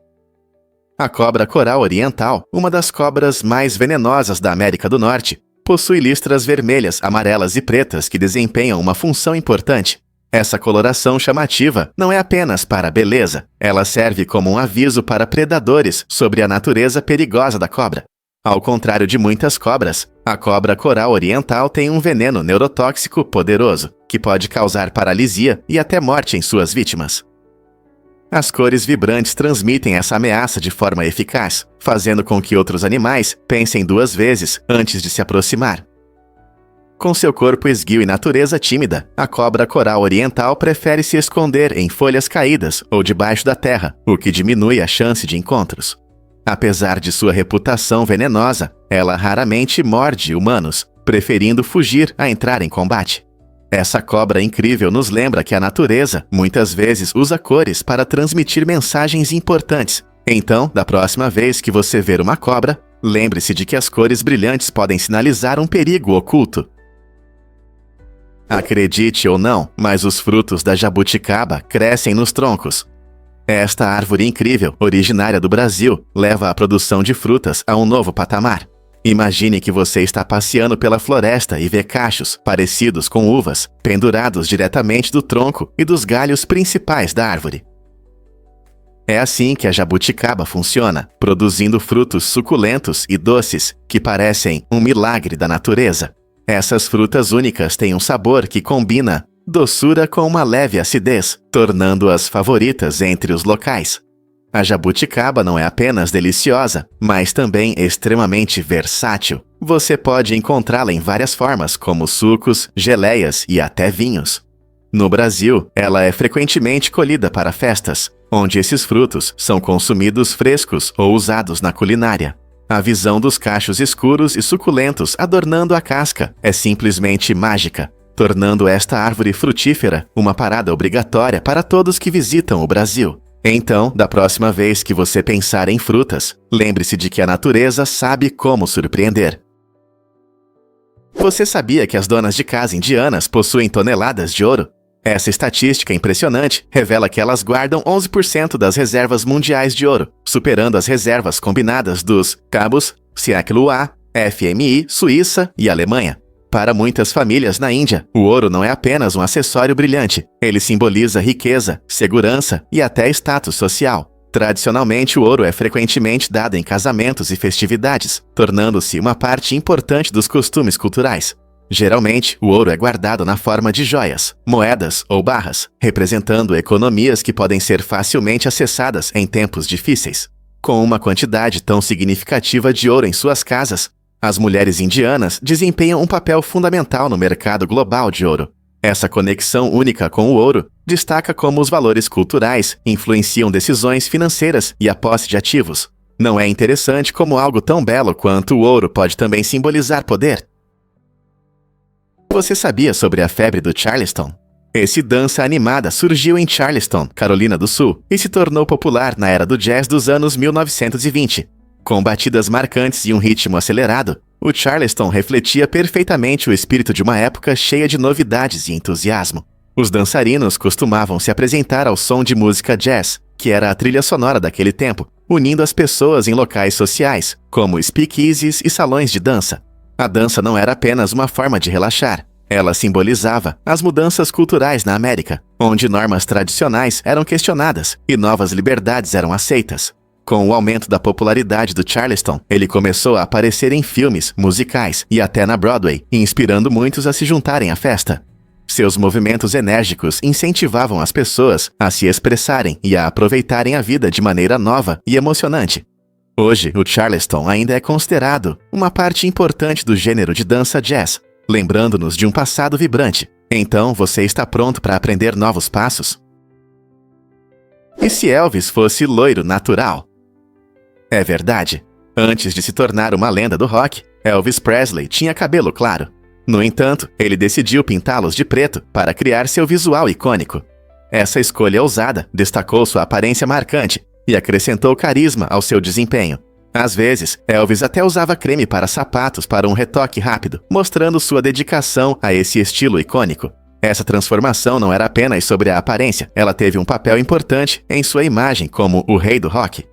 A cobra coral oriental, uma das cobras mais venenosas da América do Norte, possui listras vermelhas, amarelas e pretas que desempenham uma função importante. Essa coloração chamativa não é apenas para a beleza, ela serve como um aviso para predadores sobre a natureza perigosa da cobra. Ao contrário de muitas cobras, a cobra coral oriental tem um veneno neurotóxico poderoso, que pode causar paralisia e até morte em suas vítimas. As cores vibrantes transmitem essa ameaça de forma eficaz, fazendo com que outros animais pensem duas vezes antes de se aproximar. Com seu corpo esguio e natureza tímida, a cobra coral oriental prefere se esconder em folhas caídas ou debaixo da terra, o que diminui a chance de encontros. Apesar de sua reputação venenosa, ela raramente morde humanos, preferindo fugir a entrar em combate. Essa cobra incrível nos lembra que a natureza, muitas vezes, usa cores para transmitir mensagens importantes. Então, da próxima vez que você ver uma cobra, lembre-se de que as cores brilhantes podem sinalizar um perigo oculto. Acredite ou não, mas os frutos da jabuticaba crescem nos troncos. Esta árvore incrível, originária do Brasil, leva a produção de frutas a um novo patamar. Imagine que você está passeando pela floresta e vê cachos, parecidos com uvas, pendurados diretamente do tronco e dos galhos principais da árvore. É assim que a jabuticaba funciona, produzindo frutos suculentos e doces que parecem um milagre da natureza. Essas frutas únicas têm um sabor que combina doçura com uma leve acidez, tornando-as favoritas entre os locais. A jabuticaba não é apenas deliciosa, mas também extremamente versátil. Você pode encontrá-la em várias formas, como sucos, geleias e até vinhos. No Brasil, ela é frequentemente colhida para festas, onde esses frutos são consumidos frescos ou usados na culinária. A visão dos cachos escuros e suculentos adornando a casca é simplesmente mágica, tornando esta árvore frutífera uma parada obrigatória para todos que visitam o Brasil. Então, da próxima vez que você pensar em frutas, lembre-se de que a natureza sabe como surpreender. Você sabia que as donas de casa indianas possuem toneladas de ouro? Essa estatística impressionante revela que elas guardam 11% das reservas mundiais de ouro, superando as reservas combinadas dos cabos, Siak-Lua, FMI, Suíça e Alemanha. Para muitas famílias na Índia, o ouro não é apenas um acessório brilhante. Ele simboliza riqueza, segurança e até status social. Tradicionalmente, o ouro é frequentemente dado em casamentos e festividades, tornando-se uma parte importante dos costumes culturais. Geralmente, o ouro é guardado na forma de joias, moedas ou barras, representando economias que podem ser facilmente acessadas em tempos difíceis. Com uma quantidade tão significativa de ouro em suas casas, as mulheres indianas desempenham um papel fundamental no mercado global de ouro. Essa conexão única com o ouro destaca como os valores culturais influenciam decisões financeiras e a posse de ativos. Não é interessante como algo tão belo quanto o ouro pode também simbolizar poder? Você sabia sobre a febre do Charleston? Esse dança animada surgiu em Charleston, Carolina do Sul, e se tornou popular na era do jazz dos anos 1920. Com batidas marcantes e um ritmo acelerado, o Charleston refletia perfeitamente o espírito de uma época cheia de novidades e entusiasmo. Os dançarinos costumavam se apresentar ao som de música jazz, que era a trilha sonora daquele tempo, unindo as pessoas em locais sociais, como speakeasies e salões de dança. A dança não era apenas uma forma de relaxar. Ela simbolizava as mudanças culturais na América, onde normas tradicionais eram questionadas e novas liberdades eram aceitas. Com o aumento da popularidade do Charleston, ele começou a aparecer em filmes, musicais e até na Broadway, inspirando muitos a se juntarem à festa. Seus movimentos enérgicos incentivavam as pessoas a se expressarem e a aproveitarem a vida de maneira nova e emocionante. Hoje, o Charleston ainda é considerado uma parte importante do gênero de dança jazz, lembrando-nos de um passado vibrante. Então, você está pronto para aprender novos passos? E se Elvis fosse loiro natural? É verdade. Antes de se tornar uma lenda do rock, Elvis Presley tinha cabelo claro. No entanto, ele decidiu pintá-los de preto para criar seu visual icônico. Essa escolha ousada destacou sua aparência marcante e acrescentou carisma ao seu desempenho. Às vezes, Elvis até usava creme para sapatos para um retoque rápido, mostrando sua dedicação a esse estilo icônico. Essa transformação não era apenas sobre a aparência, ela teve um papel importante em sua imagem como o rei do rock.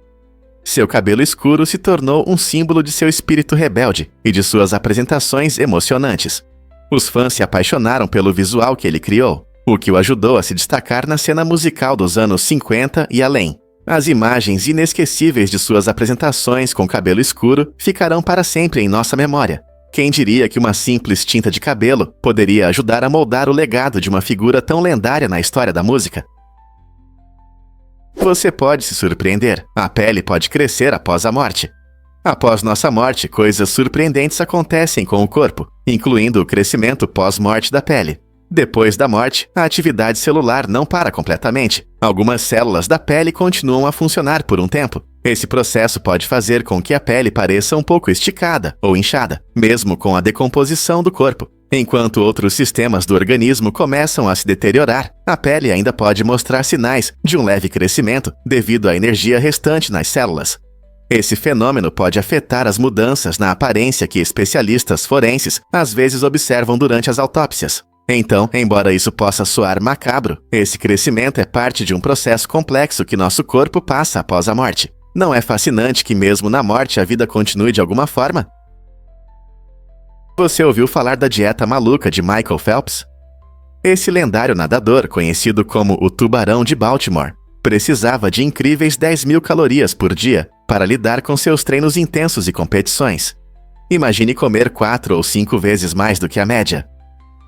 Seu cabelo escuro se tornou um símbolo de seu espírito rebelde e de suas apresentações emocionantes. Os fãs se apaixonaram pelo visual que ele criou, o que o ajudou a se destacar na cena musical dos anos 50 e além. As imagens inesquecíveis de suas apresentações com cabelo escuro ficarão para sempre em nossa memória. Quem diria que uma simples tinta de cabelo poderia ajudar a moldar o legado de uma figura tão lendária na história da música? Você pode se surpreender. A pele pode crescer após a morte. Após nossa morte, coisas surpreendentes acontecem com o corpo, incluindo o crescimento pós-morte da pele. Depois da morte, a atividade celular não para completamente. Algumas células da pele continuam a funcionar por um tempo. Esse processo pode fazer com que a pele pareça um pouco esticada ou inchada, mesmo com a decomposição do corpo. Enquanto outros sistemas do organismo começam a se deteriorar, a pele ainda pode mostrar sinais de um leve crescimento devido à energia restante nas células. Esse fenômeno pode afetar as mudanças na aparência que especialistas forenses às vezes observam durante as autópsias. Então, embora isso possa soar macabro, esse crescimento é parte de um processo complexo que nosso corpo passa após a morte. Não é fascinante que mesmo na morte a vida continue de alguma forma? Você ouviu falar da dieta maluca de Michael Phelps? Esse lendário nadador, conhecido como o Tubarão de Baltimore, precisava de incríveis 10.000 calorias por dia para lidar com seus treinos intensos e competições. Imagine comer 4 ou 5 vezes mais do que a média.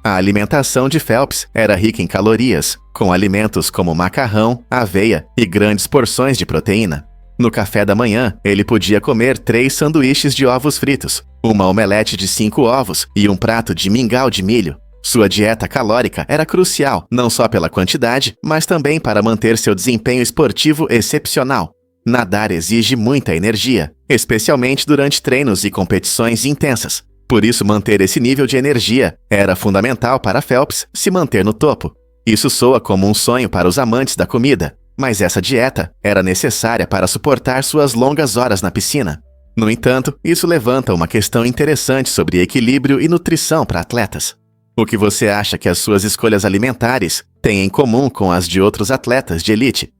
A alimentação de Phelps era rica em calorias, com alimentos como macarrão, aveia e grandes porções de proteína. No café da manhã, ele podia comer 3 sanduíches de ovos fritos, uma omelete de 5 ovos e um prato de mingau de milho. Sua dieta calórica era crucial, não só pela quantidade, mas também para manter seu desempenho esportivo excepcional. Nadar exige muita energia, especialmente durante treinos e competições intensas. Por isso, manter esse nível de energia era fundamental para Phelps se manter no topo. Isso soa como um sonho para os amantes da comida, mas essa dieta era necessária para suportar suas longas horas na piscina. No entanto, isso levanta uma questão interessante sobre equilíbrio e nutrição para atletas. O que você acha que as suas escolhas alimentares têm em comum com as de outros atletas de elite?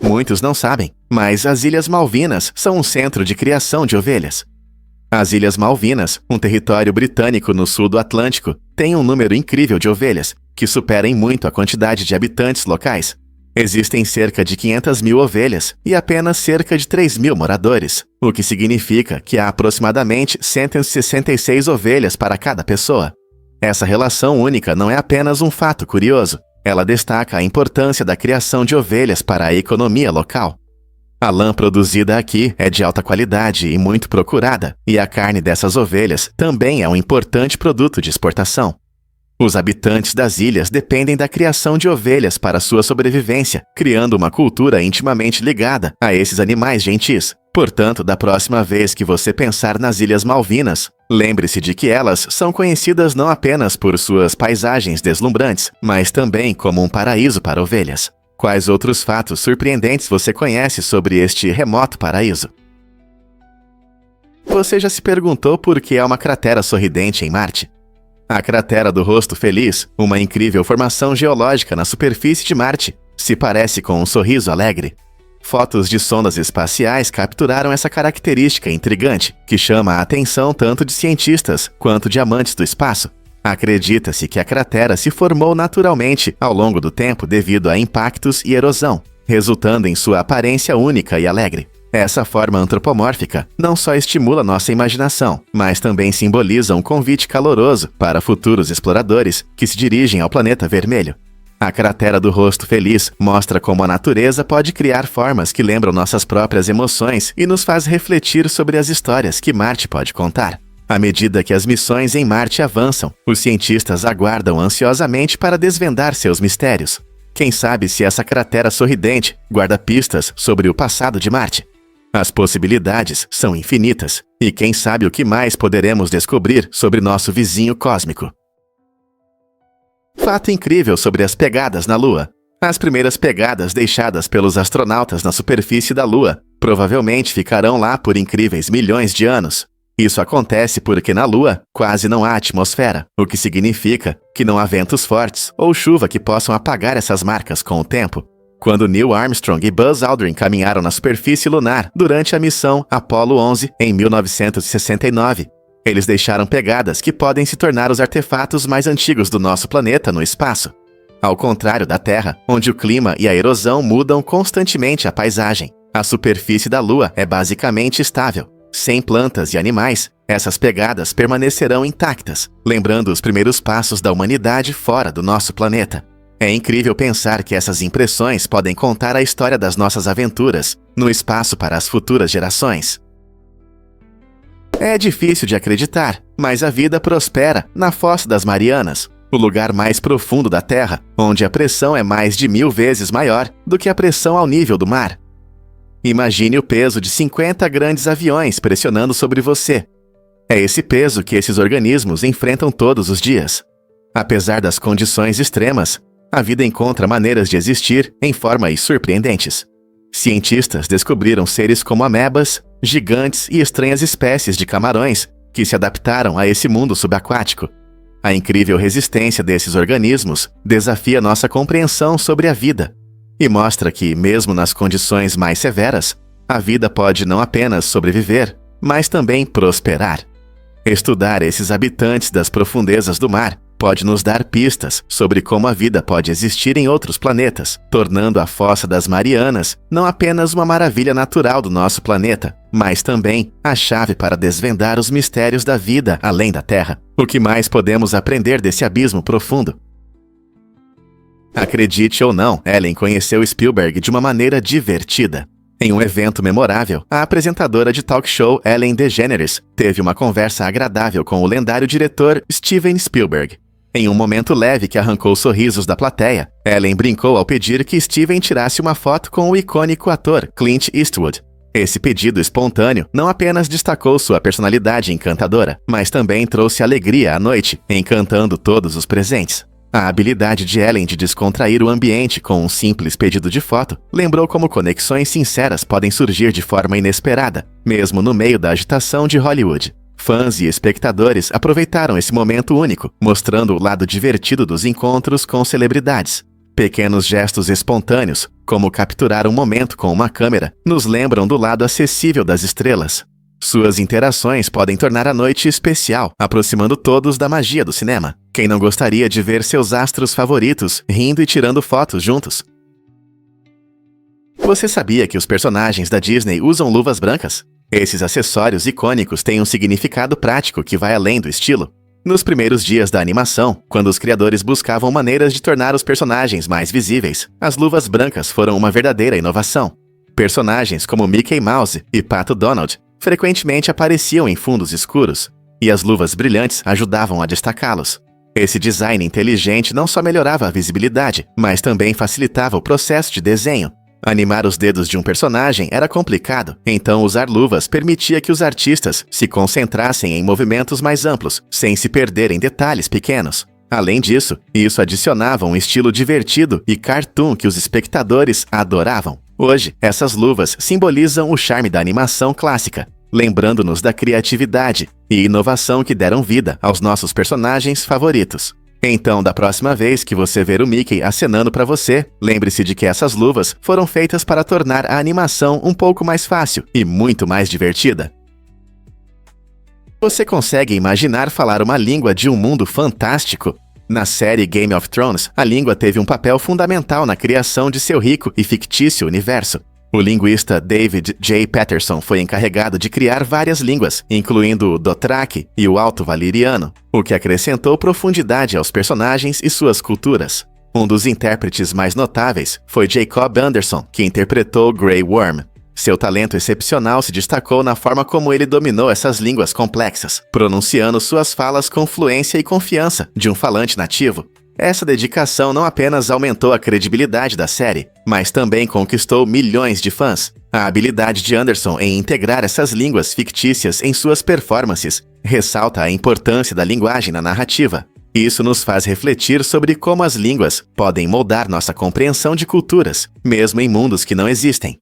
Muitos não sabem, mas as Ilhas Malvinas são um centro de criação de ovelhas. As Ilhas Malvinas, um território britânico no sul do Atlântico, tem um número incrível de ovelhas, que supera em muito a quantidade de habitantes locais. Existem cerca de 500.000 ovelhas e apenas cerca de 3.000 moradores, o que significa que há aproximadamente 166 ovelhas para cada pessoa. Essa relação única não é apenas um fato curioso, ela destaca a importância da criação de ovelhas para a economia local. A lã produzida aqui é de alta qualidade e muito procurada, e a carne dessas ovelhas também é um importante produto de exportação. Os habitantes das ilhas dependem da criação de ovelhas para sua sobrevivência, criando uma cultura intimamente ligada a esses animais gentis. Portanto, da próxima vez que você pensar nas Ilhas Malvinas, lembre-se de que elas são conhecidas não apenas por suas paisagens deslumbrantes, mas também como um paraíso para ovelhas. Quais outros fatos surpreendentes você conhece sobre este remoto paraíso? Você já se perguntou por que há uma cratera sorridente em Marte? A cratera do rosto feliz, uma incrível formação geológica na superfície de Marte, se parece com um sorriso alegre. Fotos de sondas espaciais capturaram essa característica intrigante, que chama a atenção tanto de cientistas quanto de amantes do espaço. Acredita-se que a cratera se formou naturalmente ao longo do tempo devido a impactos e erosão, resultando em sua aparência única e alegre. Essa forma antropomórfica não só estimula nossa imaginação, mas também simboliza um convite caloroso para futuros exploradores que se dirigem ao planeta vermelho. A A cratera do rosto feliz mostra como a natureza pode criar formas que lembram nossas próprias emoções e nos faz refletir sobre as histórias que Marte pode contar. À medida que as missões em Marte avançam, os cientistas aguardam ansiosamente para desvendar seus mistérios. Quem sabe se essa cratera sorridente guarda pistas sobre o passado de Marte? As possibilidades são infinitas, e quem sabe o que mais poderemos descobrir sobre nosso vizinho cósmico. Fato incrível sobre as pegadas na Lua. As primeiras pegadas deixadas pelos astronautas na superfície da Lua provavelmente ficarão lá por incríveis milhões de anos. Isso acontece porque na Lua quase não há atmosfera, o que significa que não há ventos fortes ou chuva que possam apagar essas marcas com o tempo. Quando Neil Armstrong e Buzz Aldrin caminharam na superfície lunar durante a missão Apollo 11 em 1969, eles deixaram pegadas que podem se tornar os artefatos mais antigos do nosso planeta no espaço. Ao contrário da Terra, onde o clima e a erosão mudam constantemente a paisagem, a superfície da Lua é basicamente estável. Sem plantas e animais, essas pegadas permanecerão intactas, lembrando os primeiros passos da humanidade fora do nosso planeta. É incrível pensar que essas impressões podem contar a história das nossas aventuras no espaço para as futuras gerações. É difícil de acreditar, mas a vida prospera na Fossa das Marianas, o lugar mais profundo da Terra, onde a pressão é mais de 1000 vezes maior do que a pressão ao nível do mar. Imagine o peso de 50 grandes aviões pressionando sobre você. É esse peso que esses organismos enfrentam todos os dias. Apesar das condições extremas, a vida encontra maneiras de existir em formas surpreendentes. Cientistas descobriram seres como amebas, gigantes e estranhas espécies de camarões que se adaptaram a esse mundo subaquático. A incrível resistência desses organismos desafia nossa compreensão sobre a vida e mostra que, mesmo nas condições mais severas, a vida pode não apenas sobreviver, mas também prosperar. Estudar esses habitantes das profundezas do mar pode nos dar pistas sobre como a vida pode existir em outros planetas, tornando a Fossa das Marianas não apenas uma maravilha natural do nosso planeta, mas também a chave para desvendar os mistérios da vida além da Terra. O que mais podemos aprender desse abismo profundo? Acredite ou não, Ellen conheceu Spielberg de uma maneira divertida. Em um evento memorável, a apresentadora de talk show Ellen DeGeneres teve uma conversa agradável com o lendário diretor Steven Spielberg. Em um momento leve que arrancou sorrisos da plateia, Ellen brincou ao pedir que Steven tirasse uma foto com o icônico ator Clint Eastwood. Esse pedido espontâneo não apenas destacou sua personalidade encantadora, mas também trouxe alegria à noite, encantando todos os presentes. A habilidade de Ellen de descontrair o ambiente com um simples pedido de foto lembrou como conexões sinceras podem surgir de forma inesperada, mesmo no meio da agitação de Hollywood. Fãs e espectadores aproveitaram esse momento único, mostrando o lado divertido dos encontros com celebridades. Pequenos gestos espontâneos, como capturar um momento com uma câmera, nos lembram do lado acessível das estrelas. Suas interações podem tornar a noite especial, aproximando todos da magia do cinema. Quem não gostaria de ver seus astros favoritos rindo e tirando fotos juntos? Você sabia que os personagens da Disney usam luvas brancas? Esses acessórios icônicos têm um significado prático que vai além do estilo. Nos primeiros dias da animação, quando os criadores buscavam maneiras de tornar os personagens mais visíveis, as luvas brancas foram uma verdadeira inovação. Personagens como Mickey Mouse e Pato Donald frequentemente apareciam em fundos escuros, e as luvas brilhantes ajudavam a destacá-los. Esse design inteligente não só melhorava a visibilidade, mas também facilitava o processo de desenho. Animar os dedos de um personagem era complicado, então usar luvas permitia que os artistas se concentrassem em movimentos mais amplos, sem se perder em detalhes pequenos. Além disso, isso adicionava um estilo divertido e cartoon que os espectadores adoravam. Hoje, essas luvas simbolizam o charme da animação clássica, lembrando-nos da criatividade e inovação que deram vida aos nossos personagens favoritos. Então, da próxima vez que você ver o Mickey acenando para você, lembre-se de que essas luvas foram feitas para tornar a animação um pouco mais fácil e muito mais divertida. Você consegue imaginar falar uma língua de um mundo fantástico? Na série Game of Thrones, a língua teve um papel fundamental na criação de seu rico e fictício universo. O linguista David J. Patterson foi encarregado de criar várias línguas, incluindo o Dothraki e o Alto Valyriano, o que acrescentou profundidade aos personagens e suas culturas. Um dos intérpretes mais notáveis foi Jacob Anderson, que interpretou Grey Worm. Seu talento excepcional se destacou na forma como ele dominou essas línguas complexas, pronunciando suas falas com fluência e confiança de um falante nativo. Essa dedicação não apenas aumentou a credibilidade da série, mas também conquistou milhões de fãs. A habilidade de Anderson em integrar essas línguas fictícias em suas performances ressalta a importância da linguagem na narrativa. Isso nos faz refletir sobre como as línguas podem moldar nossa compreensão de culturas, mesmo em mundos que não existem.